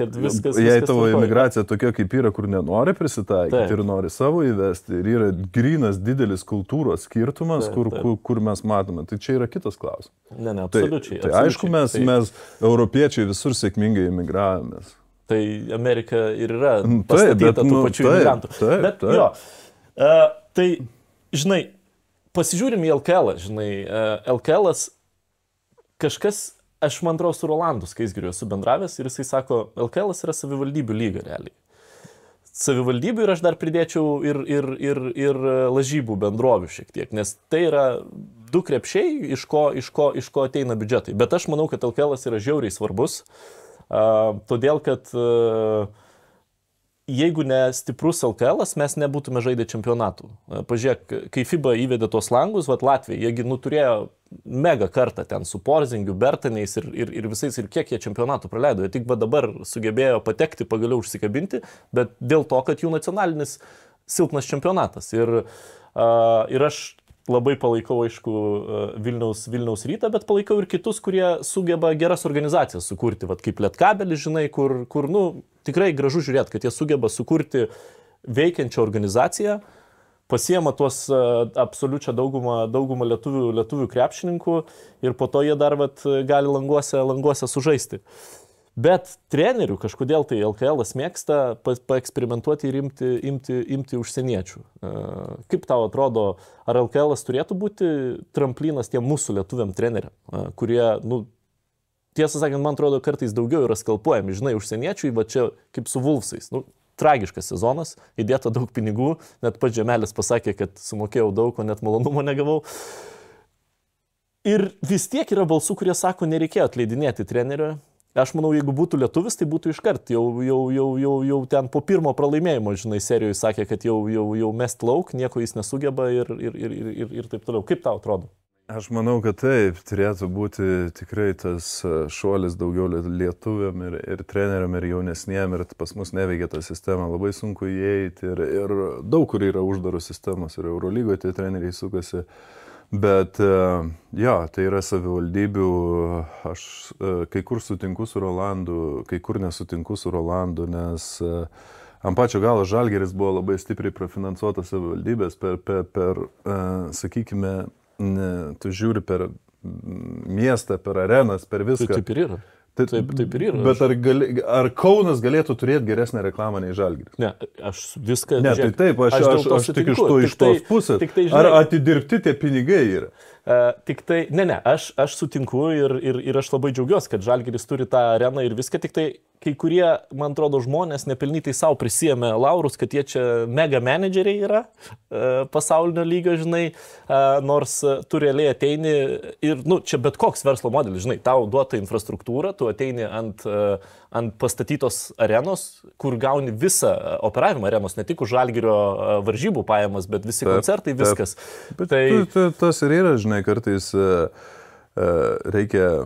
kad viskas jei tavo imigracija tokia kaip yra, kur nenori prisitaikyti ir nori savo įvesti, ir yra grynas didelis kultūros skirtumas, kur mes matome, tai čia yra kitas klausimas. Ne, absoliučiai. Tai aišku, mes europiečiai visur sėkmingai emigravomės. Tai Amerika ir yra pastatyta tų pačių imigrantų. Bet jo, tai, žinai, pasižiūrim į LKL, žinai, LKL-as kažkas, aš man atrodo su Rolandu Skaisgiriu esu bendravęs ir jisai sako, LKL-as yra savivaldybių lyga realiai. Savivaldybių ir aš dar pridėčiau ir lažybų bendrovių šiek tiek, nes tai yra 2 krepšiai, iš ko ateina biudžetai. Bet aš manau, kad LKL-as yra žiauriai svarbus, todėl kad jeigu ne stiprus LKL-as, mes nebūtume žaidę čempionatų. Pažiūrėk, kai FIBA įvedė tos langus, Latvija, jiegi turėjo mega kartą ten su Porzingiu, Bertaniais ir visais, ir kiek jie čempionatų praleido. Jie tik dabar sugebėjo patekti, pagaliau užsikabinti, bet dėl to, kad jų nacionalinis silpnas čempionatas. Ir aš labai palaikau, aišku, Vilniaus Rytą, bet palaikau ir kitus, kurie sugeba geras organizacijas sukurti. Vat kaip Lietkabelis, žinai, kur tikrai gražu žiūrėti, kad jie sugeba sukurti veikiančią organizaciją, pasiema tuos absoliučią daugumą lietuvių krepšininkų ir po to jie dar gali languose sužaisti. Bet trenerių kažkodėl tai LKL'as mėgsta paeksperimentuoti ir imti užsieniečių. Kaip tau atrodo, ar LKL'as turėtų būti tramplinas tiem mūsų lietuviam treneriam, kurie, tiesą sakant, man atrodo, kartais daugiau yra skalpuojami, žinai, užsieniečių, va čia kaip su Vulfsais. Tragiškas sezonas, įdėta daug pinigų, net pats Žemelis pasakė, kad sumokėjau daug, o net malonumo negavau. Ir vis tiek yra balsų, kurie sako, nereikėjo atleidinėti trenerio. Aš manau, jeigu būtų lietuvis, tai būtų iškart. Jau ten po pirmo pralaimėjimo, žinai, serijoje sakė, kad jau mest lauk, nieko jis nesugeba ir taip toliau. Kaip tau atrodo? Aš manau, kad taip, turėtų būti tikrai tas šuolis daugiau lietuviam ir treneriam ir jaunesniem, ir pas mus neveikia ta sistema, labai sunku įeiti ir daug kur yra uždaros sistemos ir Eurolygoje tie treneriai sukasi. Bet jo, tai yra savivaldybių, aš kai kur sutinku su Rolandu, kai kur nesutinku su Rolandu, nes ant pačio galo Žalgiris buvo labai stipriai prafinansuotas savivaldybės per sakykime, tu žiūri per miestą, per arenas, per viską. Taip ir yra. Taip ir yra. Bet ar Kaunas galėtų turėti geresnę reklamą nei Žalgiris? Ne, aš viską... Ne, tai taip, aš tik iš tos pusės. Ar atidirbti tie pinigai yra? Tik tai, aš sutinku ir aš labai džiaugiuosi, kad Žalgiris turi tą areną ir viską, tik tai kai kurie, man atrodo, žmonės nepelnytai savo prisijėmė laurus, kad jie čia mega menedžeriai yra pasaulinio lygio, žinai, nors tu realiai ateini ir, čia bet koks verslo modelis, žinai, tau duota infrastruktūra, tu ateini ant pastatytos arenos, kur gauni visą operavimą arenos, ne tik už Žalgirio varžybų pajamas, bet visi koncertai, viskas. Bet tas ir yra, žinai, kartais reikia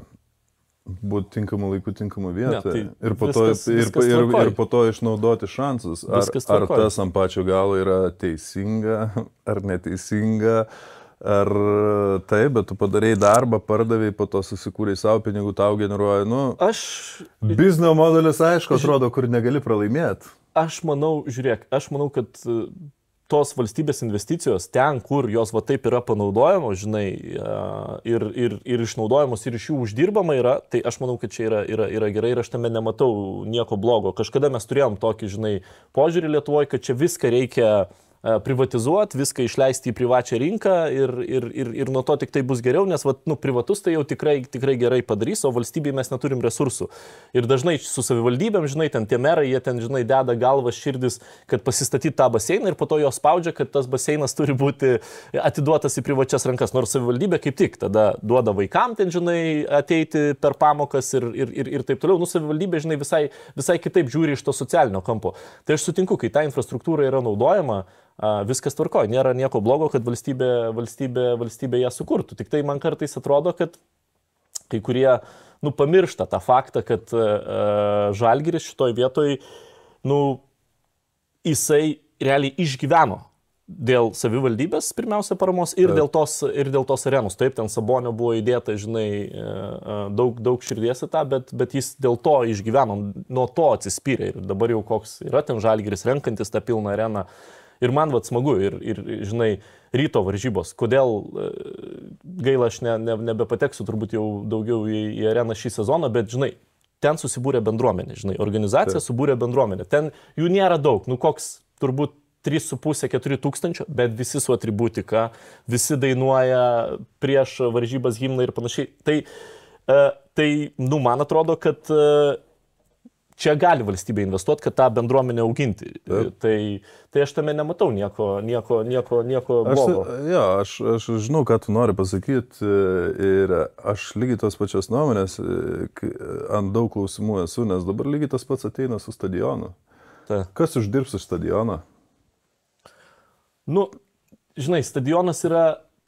būti tinkamų laikų, tinkamų vietą ir po to išnaudoti šansus. Ar tas ant pačio galo yra teisinga, ar neteisinga, ar taip, bet tu padarėjai darbą, pardavėjai, po to susikūrei savo pinigų, tau generuoja, biznio modelis, aišku, atrodo, kur negali pralaimėti. Aš manau, kad tos valstybės investicijos ten, kur jos va taip yra panaudojamos, žinai, ir išnaudojamos, ir iš jų uždirbama yra, tai aš manau, kad čia yra gerai ir aš tame nematau nieko blogo. Kažkada mes turėjom tokį, žinai, požiūrį Lietuvoje, kad čia viską reikia privatizuoti, viską išleisti į privačią rinką ir nuo to tik tai bus geriau, nes privatus tai jau tikrai gerai padarys, o valstybėje mes neturim resursų. Ir dažnai su savivaldybėm, žinai, ten tie merai, jie ten, žinai, deda galvas širdis, kad pasistatyti tą baseiną ir po to jo spaudžia, kad tas baseinas turi būti atiduotas į privačias rankas. Nors savivaldybė kaip tik tada duoda vaikam ten, žinai, ateiti per pamokas ir taip toliau. Savivaldybė, žinai, visai kitaip žiūri iš to socialinio kampo. Tai aš sutinku, kai ta infrastruktūra yra naudojama, viskas tvarkoja, nėra nieko blogo, kad valstybė ją sukurtų. Tik tai man kartais atrodo, kad kai kurie, pamiršta tą faktą, kad Žalgiris šitoj vietoj, jisai realiai išgyveno dėl savivaldybės pirmiausia paramos ir dėl tos arenos. Taip, ten Sabonio buvo įdėta, žinai, daug širdies į tą, bet jis dėl to išgyveno, nuo to atsispyrė ir dabar jau koks yra ten Žalgiris renkantis tą pilną areną. Ir man smagu, ir žinai, ryto varžybos. Kodėl gaila, aš nebepateksiu turbūt jau daugiau į areną šį sezoną, bet, žinai, ten susibūrė bendruomenė, žinai, organizacija subūrė bendruomenę. Ten jų nėra daug, koks turbūt 3,5–4 tūkstančio, bet visi su atributika, visi dainuoja prieš varžybas himną ir panašiai. Tai man atrodo, kad čia gali valstybė investuoti, kad tą bendruomenę auginti. Tai aš tame nematau nieko blogo. Aš žinau, ką tu nori pasakyti ir aš lygiai tos pačios nuomonės ant daug klausimų esu, nes dabar lygiai tas pats ateina su stadionu. Kas uždirbs iš stadiono? Žinai, stadionas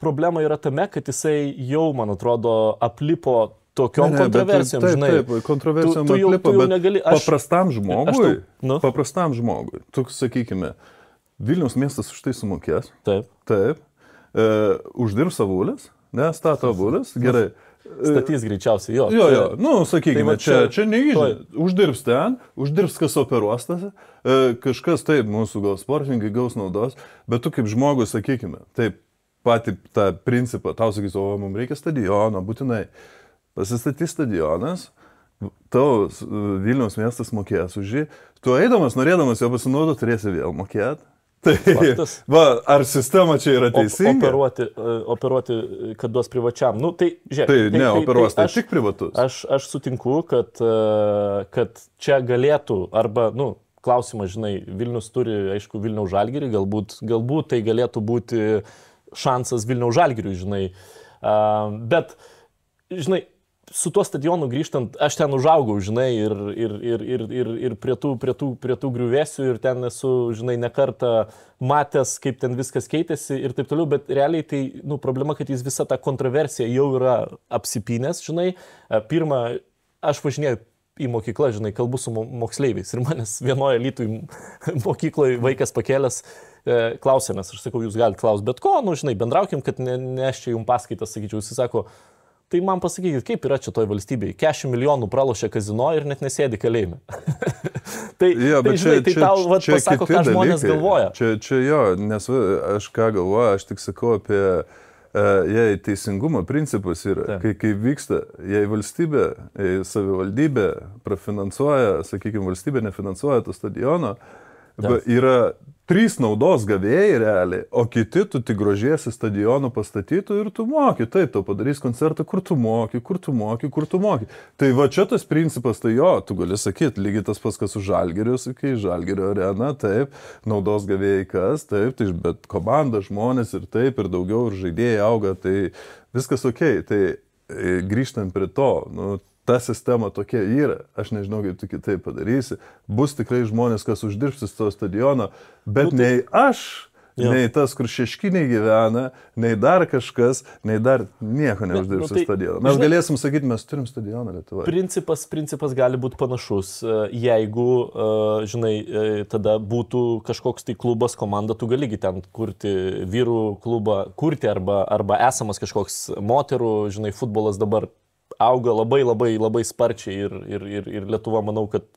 problema yra tame, kad jisai jau, man atrodo, aplipo tokiom kontroversijom, žinai. Taip, kontroversijom aplipo, bet paprastam žmogui, tu sakykime, Vilniaus miestas už tai sumokės. Taip. Taip. Uždirbs avulės, ne, stato avulės, gerai. Statys greičiausiai, jo. Jo, nu, sakykime, tai čia neįžinai. Uždirbs ten, uždirbs kas operuos tas, kažkas taip, mūsų gal sportininkai gaus naudos, bet tu kaip žmogus, sakykime, taip, patį tą principą, tau sakys, o mums reikia stadiono, būtinai. Pasistatys stadionas, tau Vilniaus miestas mokės už jį, tu eidamas, norėdamas jo pasinaudoti, turėsi vėl mokėti. Tai, va, ar sistema čia yra teisinga? Operuoti, kad duos privačiam. Nu, tai, žiūrėk, operuos, tai tik privatus. Aš sutinku, kad čia galėtų, arba, nu, klausimas, žinai, Vilnius turi, aišku, Vilniaus Žalgirį, galbūt tai galėtų būti šansas Vilniaus Žalgiriui, žinai. Bet, žinai, su tuo stadionu grįžtant, aš ten užaugau, žinai, ir prie tų griuvėsių, ir ten esu, žinai, ne kartą matęs, kaip ten viskas keitėsi ir taip toliau, bet realiai tai, nu, problema, kad jis visą tą kontroversiją jau yra apsipynęs, žinai. Pirma, aš važinėjau į mokyklą, žinai, kalbu su moksleiviais ir manęs vienoje Alytui mokykloje vaikas pakėlęs klausė, nes aš sakau, jūs galite klausti bet ko, nu, žinai, bendraukim, kad ne aš čia jums paskaitas, sakyčiau, jis sako, tai man pasakykit, kaip yra čia toj valstybėje. 40 milijonų pralošia kazino ir net nesėdi kalėjime. tai žinai, tai tau pasako, ką žmonės galvoja. Čia jo, nes aš ką galvoju, aš tik sakau apie, jei teisingumo principas yra, kai vyksta, jei valstybė, jei savivaldybė prafinansuoja, sakykime, valstybė nefinansuoja to stadiono, yra 3 naudos gavėjai realiai, o kiti tu tik grožiesi stadionų pastatytų ir tu moki. Taip, tau padarys koncertą, kur tu moki. Tai va čia tas principas, tai jo, tu gali sakyti, lygiai tas pats, kas su Žalgiriu, sakai, Žalgirio arena, taip, naudos gavėjai kas, taip, tai bet komanda, žmonės ir taip, ir daugiau, ir žaidėjai auga, tai viskas okei. Tai grįžtant prie to, nu, ta sistema tokia yra, aš nežinau, kaip tu kitaip padarysi, bus tikrai žmonės, kas uždirbs iš to stadiono, bet nei aš, nei tas, kur šeškiniai gyvena, nei dar kažkas, nei dar nieko neuždirbs iš stadiono. Mes galėsim sakyti, mes turim stadioną Lietuvoje. Principas gali būti panašus, jeigu, žinai, tada būtų kažkoks tai klubas, komanda, tu galigi ten kurti vyrų klubą, kurti arba esamas kažkoks moterų, žinai, futbolas dabar auga labai sparčiai ir Lietuva, manau, kad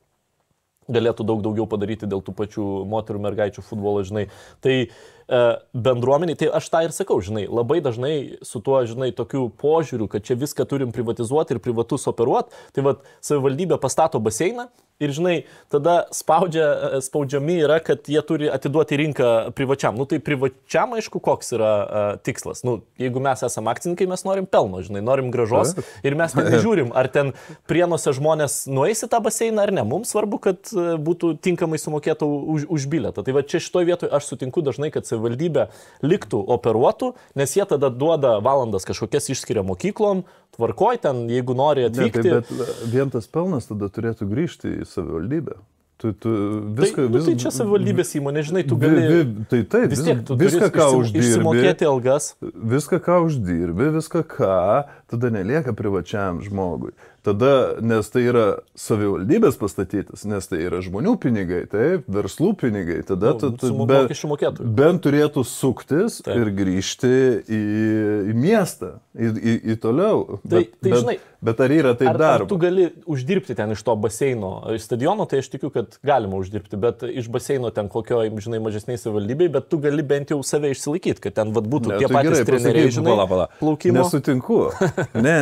galėtų daug daugiau padaryti dėl tų pačių moterų mergaičių futbolo, žinai. Tai bendruomeniai, tai aš tą ir sakau, žinai, labai dažnai su tuo, žinai, tokiu požiūriu, kad čia viską turim privatizuoti ir privatus operuoti, tai vad savivaldybė pastato baseiną ir, žinai, tada spaudžiami yra, kad jie turi atiduoti rinką privačiam. Nu, tai privačiam, aišku, koks yra tikslas. Nu, jeigu mes esame akcininkai, mes norim pelno, žinai, norim gražos ir mes ten nežiūrim, ar ten Prienuose žmonės nueis į tą baseiną ar ne. Mums svarbu, kad būtų tinkamai sumokėta už bilietą. Tai va čia šitoj vietoj aš sutinku dažnai, kad savivaldybė liktų, operuotų, nes jie tada duoda valandas kažkokias išskiria mokyklom, tvarkoj ten, jeigu nori atvykti. Bet vien tas pelnas tada turėtų grįžti į savivaldybę. Tai čia savivaldybės įmonė, žinai, tu gali... Vis tiek, tu viską, ką uždirbi, išsimokėti algas. Viską, ką uždirbi, viską, ką, tada nelieka privačiam žmogui. Tada, nes tai yra savivaldybės pastatytas, nes tai yra žmonių pinigai, taip, verslų pinigai, tada bent turėtų suktis ir grįžti į miestą, į toliau. Bet ar yra taip daroma? Ar tu gali uždirbti ten iš to baseino, iš stadiono, tai aš tikiu, kad galima uždirbti, bet iš baseino ten kokio, žinai, mažesniai savivaldybei, bet tu gali bent jau save išsilaikyti, kad ten būtų tie patys treneriai, žinai, plaukimo. Nesutinku. Ne.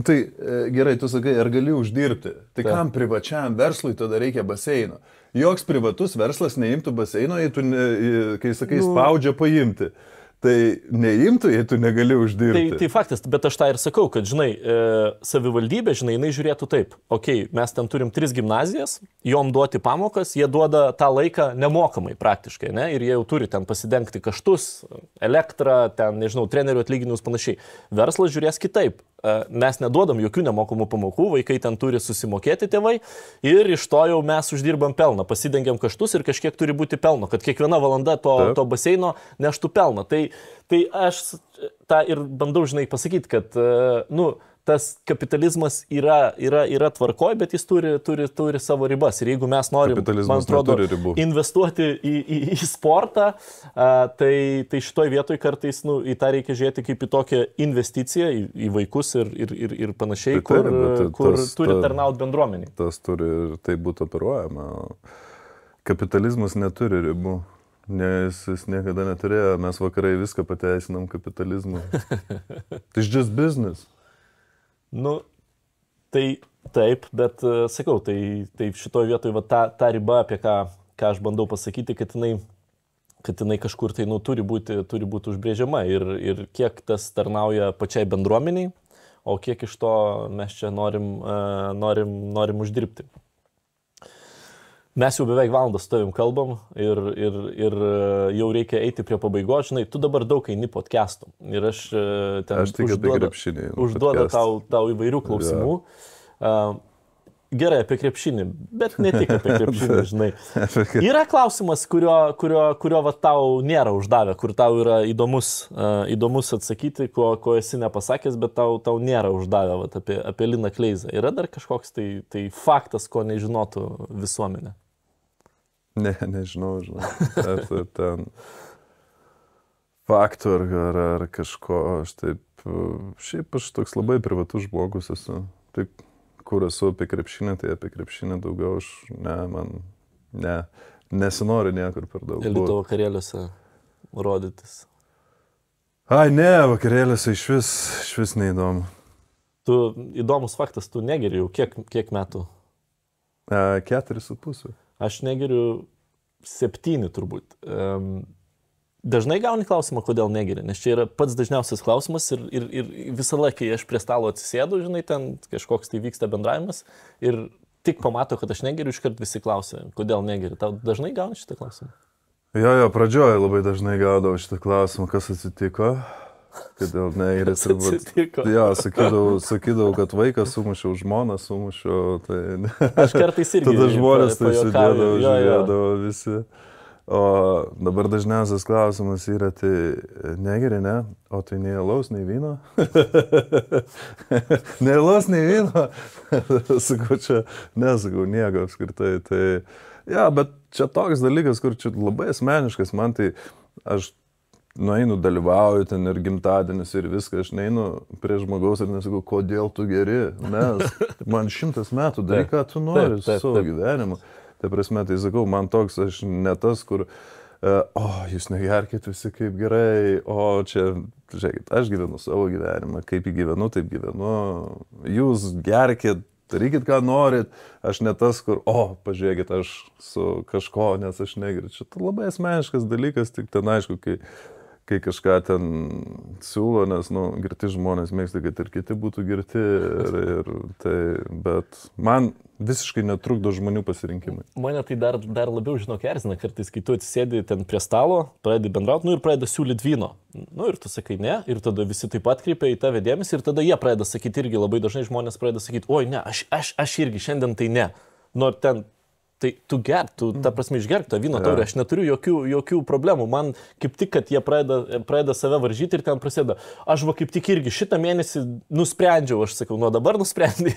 Tai gerai, tu sakai, ar gali uždirbti. Tai kam privačiam verslui tada reikia baseino? Joks privatus verslas neimtų baseino, jei tu, kai sakai, spaudžia paimti. Tai neimtų, jei tu negali uždirbti. Tai faktas, bet aš tą ir sakau, kad, žinai, savivaldybė, žinai, jinai žiūrėtų taip. Okei, mes ten turim 3 gimnazijas, jom duoti pamokas, jie duoda tą laiką nemokamai praktiškai, ne? Ir jie jau turi ten pasidengti kaštus, elektrą, ten, nežinau, trenerių atlyginimus panašiai. Verslas žiūrės kitaip. Mes neduodam jokių nemokamų pamokų, vaikai ten turi susimokėti tėvai ir iš to jau mes uždirbam pelną, pasidengiam kaštus ir kažkiek turi būti pelno, kad kiekviena valanda to baseino neštų pelną. Tai aš tą ir bandau, žinai, pasakyti, kad, nu, tas kapitalizmas yra tvarkoj, bet jis turi savo ribas. Ir jeigu mes norim, man atrodo, investuoti į sportą, tai šitoj vietoj kartais į tą reikia žiūrėti kaip į tokią investiciją į vaikus ir panašiai, kur turi tarnauti bendruomeniai. Tas turi ir tai būtų operuojama. Kapitalizmas neturi ribų. Nes jis niekada neturėjo, mes vakarai viską pateisinam kapitalizmui. Tai just business. Tai taip, bet sakau, tai šitoje vietoje ta riba, apie ką aš bandau pasakyti, kad jinai kažkur tai turi būti užbrėžiama ir kiek tas tarnauja pačiai bendruomeniai, o kiek iš to mes čia norim uždirbti. Mes jau beveik valandą su tavim kalbam ir jau reikia eiti prie pabaigos. Žinai, tu dabar daug eini podcastų ir aš užduoda tau įvairių klausimų. Gerai, apie krepšinį, bet ne tik apie krepšinį, žinai. Yra klausimas, kurio tau nėra uždavę, kur tau yra įdomus atsakyti, ko esi nepasakęs, bet tau nėra uždavę apie Liną Kleizą. Yra dar kažkoks tai faktas, ko nežinotų visuomenė? Nežinau, žinai. Ten faktų ar kažko, šiaip aš toks labai privatus žmogus esu. Taip, kur esu apie krepšinį, tai apie krepšinį daugiau aš, nesinori niekur per daug. Elito vakarėliuose rodytis. Ai, ne, vakarėliuose išvis neįdomu. Įdomus faktas, tu negeri jau kiek metų? 4,5. Aš negeriu 7 turbūt. Dažnai gauni klausimą, kodėl negeri, nes čia yra pats dažniausias klausimas ir visą laiką, kai aš prie stalo atsisėdu, žinai, ten kažkoks tai vyksta bendravimas ir tik pamato, kad aš negeriu, iškart visi klausia, kodėl negeri. Tau dažnai gauni šitą klausimą? Jo, pradžioje labai dažnai gaudavau šitą klausimą, kas atsitiko, kodėl negeri. Jo, sakydavau, kad vaikas sumušiau, žmoną sumušiau. Tai... Aš kartais irgi. Tada žmonės tai sėdėdavo, žiūrėdavo visi. O dabar dažniausias klausimas yra, tai negeri, ne? O tai nei alaus, nei vyno? Nei alaus, nei vyno? Sakau, čia nesakau nieko apskritai. Tai, ja, bet čia toks dalykas, kur čia labai asmeniškas. Man tai, aš nueinu, dalyvauju ten ir gimtadienis ir viską, aš neinu prie žmogaus ir nesakau, kodėl tu geri? Nes man 100 metų, daryk, ką tu nori su savo gyvenimu. Tai prasme, tai sakau, man toks, aš ne tas, kur, jūs negerkit visi kaip gerai, o čia, žiūrėkit, aš gyvenu savo gyvenimą, kaip jį gyvenu, taip gyvenu, jūs gerkit, darykit, ką norit, aš ne tas, kur, pažiūrėkit, aš su kažko, nes aš negeriu. Čia labai asmeniškas dalykas, tik ten aišku, kai kažką ten siūlo, nes, girti žmonės mėgsta, kad ir kiti būtų girti, bet man visiškai netrukdo žmonių pasirinkimai. Mane tai dar labiau, žinok, erzina kartais, kai tu atsisėdi ten prie stalo, pradedi bendrauti, ir pradedi siūlyti vyno. Ir tu sakai ne, ir tada visi taip atkreipia į tave dėmesį, ir tada jie pradeda sakyti irgi, labai dažnai žmonės pradeda sakyti, oi ne, aš irgi šiandien tai ne. Nors ten, tai tu gerk, ta prasme išgerk tą vyno taurę, aš neturiu jokių problemų. Man kaip tik, kad jie pradeda save varžyti ir ten prasideda. Aš kaip tik irgi šitą mėnesį nusprendžiau, aš sakau, nuo dabar nusprendai.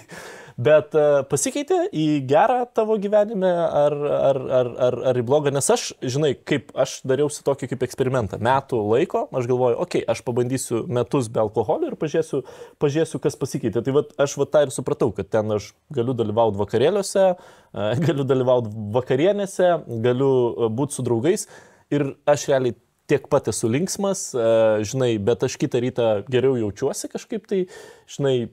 Bet pasikeitė į gerą tavo gyvenime ar į blogą, nes aš, žinai, kaip aš dariausi tokį kaip eksperimentą. Metų laiko, aš galvoju, aš pabandysiu metus be alkoholio ir pažiūrėsiu, kas pasikeitė. Tai aš tą ir supratau, kad ten aš galiu dalyvauti vakarėliuose, galiu dalyvauti vakarienėse, galiu būti su draugais ir aš realiai tiek pat esu linksmas, žinai, bet aš kitą rytą geriau jaučiuosi kažkaip, tai, žinai,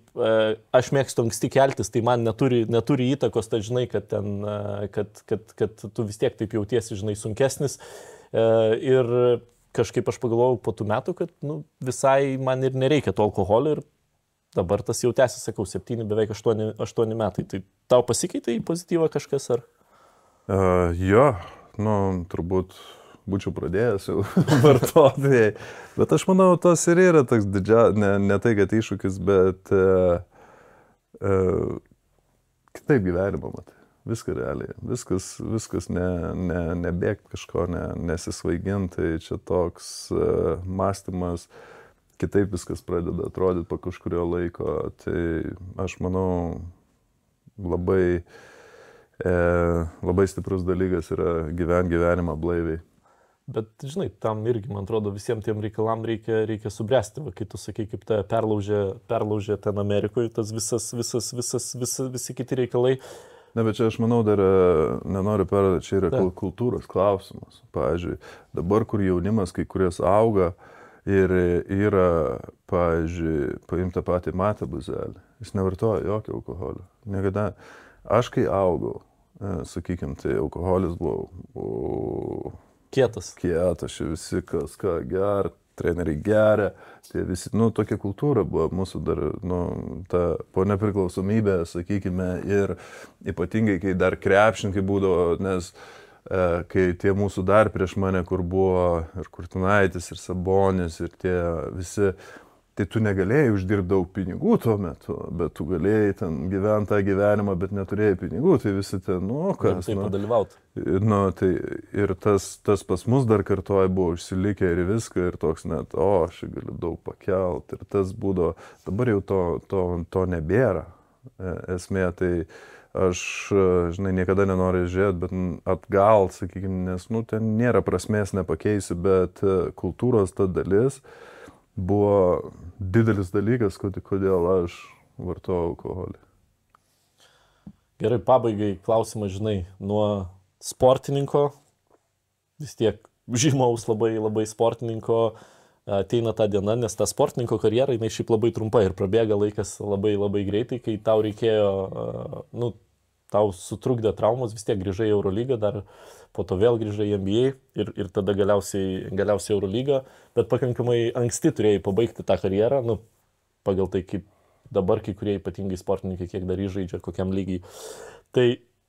aš mėgstu anksti keltis, tai man neturi įtakos, tai žinai, kad tu vis tiek taip jautiesi, žinai, sunkesnis. Ir kažkaip aš pagalvojau po tų metų, kad visai man ir nereikia to alkoholio ir dabar tas jau tęsiasi, sakau, 7, beveik 8 metai. Tai tau pasikeitė į pozityvą kažkas ar? Jo, turbūt būčiau pradėjęs jau vartoti. Bet aš manau, tas ir yra toks ne tai, kad iššūkis, bet kitaip gyvenimą matai. Viską realiai. Viskas nebėgti kažko, nesisvaiginti. Tai čia toks mąstymas. kitaip viskas pradeda atrodyti po kažkurio laiko. Tai aš manau, labai stiprus dalykas yra gyvenimą blaiviai. Bet, žinai, tam irgi, man atrodo, visiems tiem reikalam reikia subręsti. Va, kai tu sakai, kaip ta perlaužė ten Amerikoje, tas visi kiti reikalai. Ne, bet čia aš manau dar nenoriu perduoti, čia yra kultūros klausimas. Pavyzdžiui, dabar, kur jaunimas kai kurias auga ir yra, pavyzdžiui, paimta patį Matą Buzelį, jis nevartoja jokio alkoholio. Niekada. Aš kai augau, sakykim, tai alkoholis buvo kietas, visi kas ką geria, treneriai geria, tai visi, tokia kultūra buvo mūsų dar, ta po nepriklausomybė, sakykime, ir ypatingai, kai dar krepšininkai būdavo, nes kai tie mūsų dar prieš mane, kur buvo ir Kurtinaitis, ir Sabonis, ir tie visi, tai tu negalėjai uždirbti daug pinigų tuo metu, bet tu galėjai ten gyventi tą gyvenimą, bet neturėjai pinigų, tai visi ten, kas. Taip padalyvauti. Tai ir tas pas mus dar kartoje buvo užsilikę ir viską, ir toks net, aš galiu daug pakelt, ir tas būdavo, dabar jau to nebėra. Esmė, tai aš, žinai, niekada nenoriu žiūrėti, bet atgal, sakykime, nes, ten nėra prasmės nepakeisi, bet kultūros ta dalis buvo didelis dalykas, kodėl aš vartojau alkoholį. Gerai, pabaigai klausimą, žinai, nuo sportininko, vis tiek žymaus labai sportininko, ateina ta diena, nes ta sportininko karjera, jinai šiaip labai trumpa ir prabėga laikas labai greitai, kai tau reikėjo, tau sutrukdė traumos, vis tiek grįžai į Eurolygą, dar po to vėl grįžai į NBA ir tada galiausiai Eurolygą, bet pakankamai anksti turėjai pabaigti tą karjerą, pagal tai, kaip dabar kai kurie ypatingai sportininkai, kiek dar įžaidžia, kokiam lygiai. Tai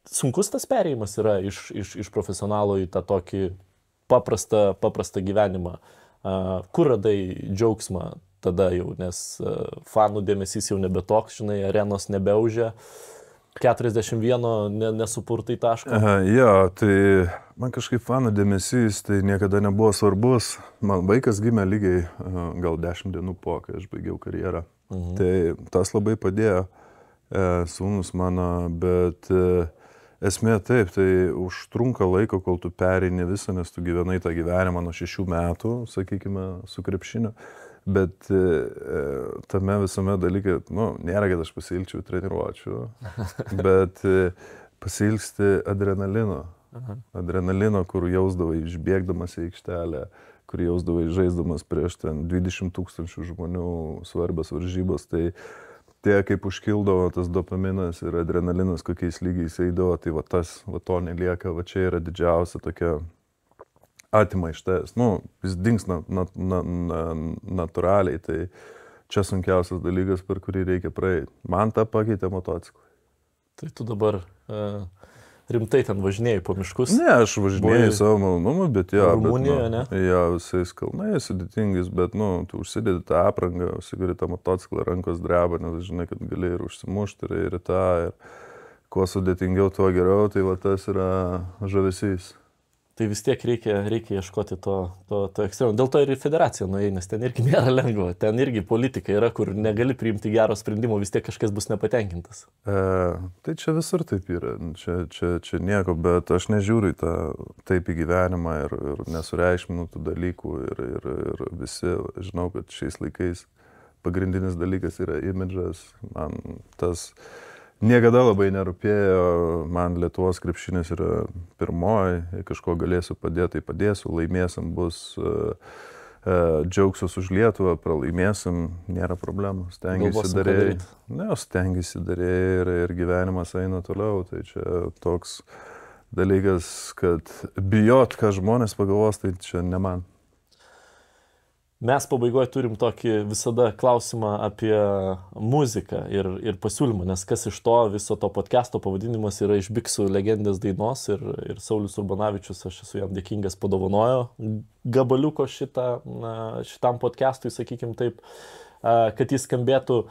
sunkus tas perėjimas yra iš profesionalo į tą tokį paprastą gyvenimą. Kur radai džiaugsmą tada jau, nes fanų dėmesys jau nebe toks, žinai, arenos nebeužia. 41 nesupurtai tašką. Tai man kažkaip fanų dėmesys tai niekada nebuvo svarbus. Man vaikas gimė lygiai gal 10 dienų po, kai aš baigiau karjerą. Tai tas labai padėjo sūnus mano, bet esmė taip, tai užtrunka laiko, kol tu pereini visą, nes tu gyvenai tą gyvenimą nuo 6 metų, sakykime, su krepšiniu. Bet tame visame dalyke, nėra, kad aš pasiilgčiau treniruočių, bet pasiilgsti adrenalino. Adrenalino, kur jausdavai išbėgdamas į aikštelę, kur jausdavai žaisdamas prieš ten 20 000 žmonių svarbios varžybos. Tai kaip užkildavo tas dopaminas ir adrenalinas, kokiais lygiais eidavo, tai to nelieka, čia yra didžiausia tokia atima iš tavęs. Jis dings natūraliai, tai čia sunkiausias dalykas, per kurį reikia praeiti. Man tą pakeitė motociklai. Tai tu dabar rimtai ten važinėjai po miškus? Ne, aš važinėjau savo malonumą, bet Rumunijoje, ne? Visais kalnais sudėtingais, bet tu užsidedi tą aprangą, užsiguri tą motociklą, rankos dreba, nes žinai, kad gali ir užsimušti, ir tą, ir kuo sudėtingiau, tuo geriau, tai tas yra žavesys. Tai vis tiek reikia ieškoti to ekstremo. Dėl to ir į federaciją nuėjai, nes ten irgi nėra lengva. Ten irgi politika yra, kur negali priimti gero sprendimo, vis tiek kažkas bus nepatenkintas. Tai čia visur taip yra. Čia nieko, bet aš nežiūriu taip į gyvenimą ir nesureikšminu tų dalykų. Ir visi, žinau, kad šiais laikais pagrindinis dalykas yra imidžas. Man tas niekada labai nerūpėjo, man Lietuvos krepšinis yra pirmoji, jei kažko galėsiu padėti, tai padėsiu, laimėsim bus, džiaugsiuos už Lietuvą, pralaimėsim, nėra problemų, stengiasi darėjai. Stengiasi darėjai ir gyvenimas eina toliau, tai čia toks dalykas, kad bijot, ką žmonės pagalvos, tai čia ne man. Mes pabaigoje turim tokį visada klausimą apie muziką ir pasiūlymą, nes kas iš to viso to podcast'o pavadinimas yra iš Biksų legendės dainos ir Saulius Urbanavičius, aš esu jam dėkingas, padovanojo gabaliuko šitam podcast'ui, sakykim taip, kad jis skambėtų.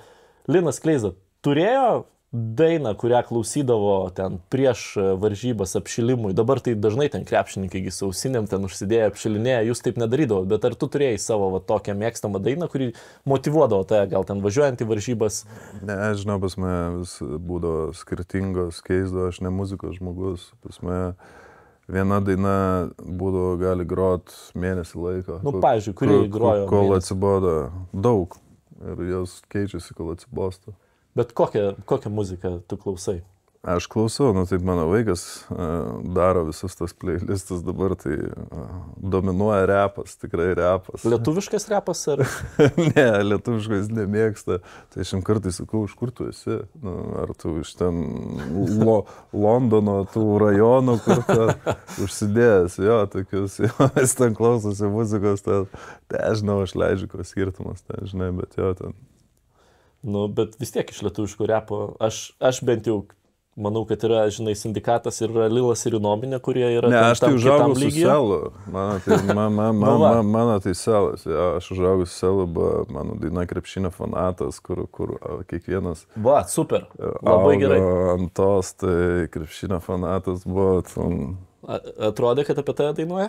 Linas Kleiza turėjo dainą, kurią klausydavo ten prieš varžybas apšilimui. Dabar tai dažnai ten krepšininkai su ausinėm ten užsidėję apšilinėję, jūs taip nedarydavo, bet ar tu turėjai savo va, tokią mėgstamą dainą, kuri motyvuodavo tave, gal ten važiuojant į varžybas? Ne, žinau, pas mane vis būdavo skirtingos, keisdavo, aš ne muzikos žmogus, pas mane viena daina būdavo gali grot mėnesį laiko. Nu, pavyzdžiui, kurį grojo kol mėnesį? atsibodo daug ir jos keičiasi, kol atsibosta. Bet kokią muziką tu klausai? Aš klausau, nu taip mano vaikas daro visus tas playlistus dabar, tai dominuoja repas, tikrai repas. Lietuviškas repas ar? Ne, lietuviškas nemėgsta. Tai aš jam kartais sakau, iš kur tu esi? Nu, ar tu iš ten Londono, tų rajonų, kur tu užsidėjęs, jo, tokius, jo, jis ten klausosi muzikos, tai žinau, aš leidžiu, ko skirtumas, tai žinai, bet jo ten. Nu, bet vis tiek iš lietuviškų repo, aš bent jau manau, kad yra, žinai, Sindikatas ir Lilas ir Junominė, kurie yra ne, tam, aš tai užaugau su Selu. Mano tai Selas. Ja, aš užaugau su Selu, mano daina Krepšinio fanatas, kur kiekvienas... Va, super. Labai gerai. Ant tos, tai Krepšinio fanatas buvo... Atrodė, kad apie tave dainuoja?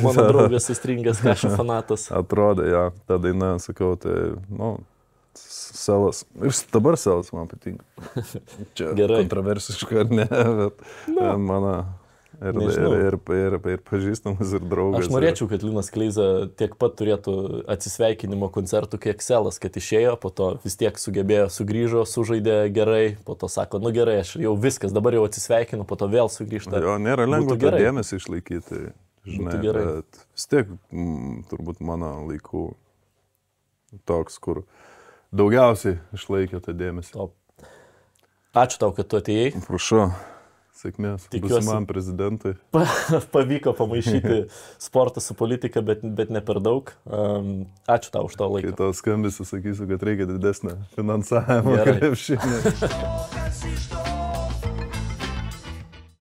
Mano draugas įstringęs Krepšinio fanatas. Atrodė, ja. Ta daina, sakau, tai, nu... Selas. Ir dabar Selas man patinka. Čia gerai. Kontroversiška ar ne, bet mano ir pažįstamas, ir draugas. Aš norėčiau, kad Linas Kleiza tiek pat turėtų atsisveikinimo koncertų, kiek Selas, kad išėjo, po to vis tiek sugebėjo, sugrįžo, sužaidė gerai, po to sako, nu gerai, aš jau viskas, dabar jau atsisveikinu, po to vėl sugrįžta. Jo, nėra lengva tą dėmesį išlaikyti, žinai, bet vis tiek turbūt mano laikų toks, kur daugiausiai išlaikė tą dėmesį. Top. Ačiū tau, kad tu atėjai. Prašau, sėkmės. Būsimam prezidentui. Pavyko pamaišyti sportą su politika, bet ne per daug. Ačiū tau už tą laiką. Kai tau skambisi, sakysiu, kad reikia didesnio finansavimo krepšinio.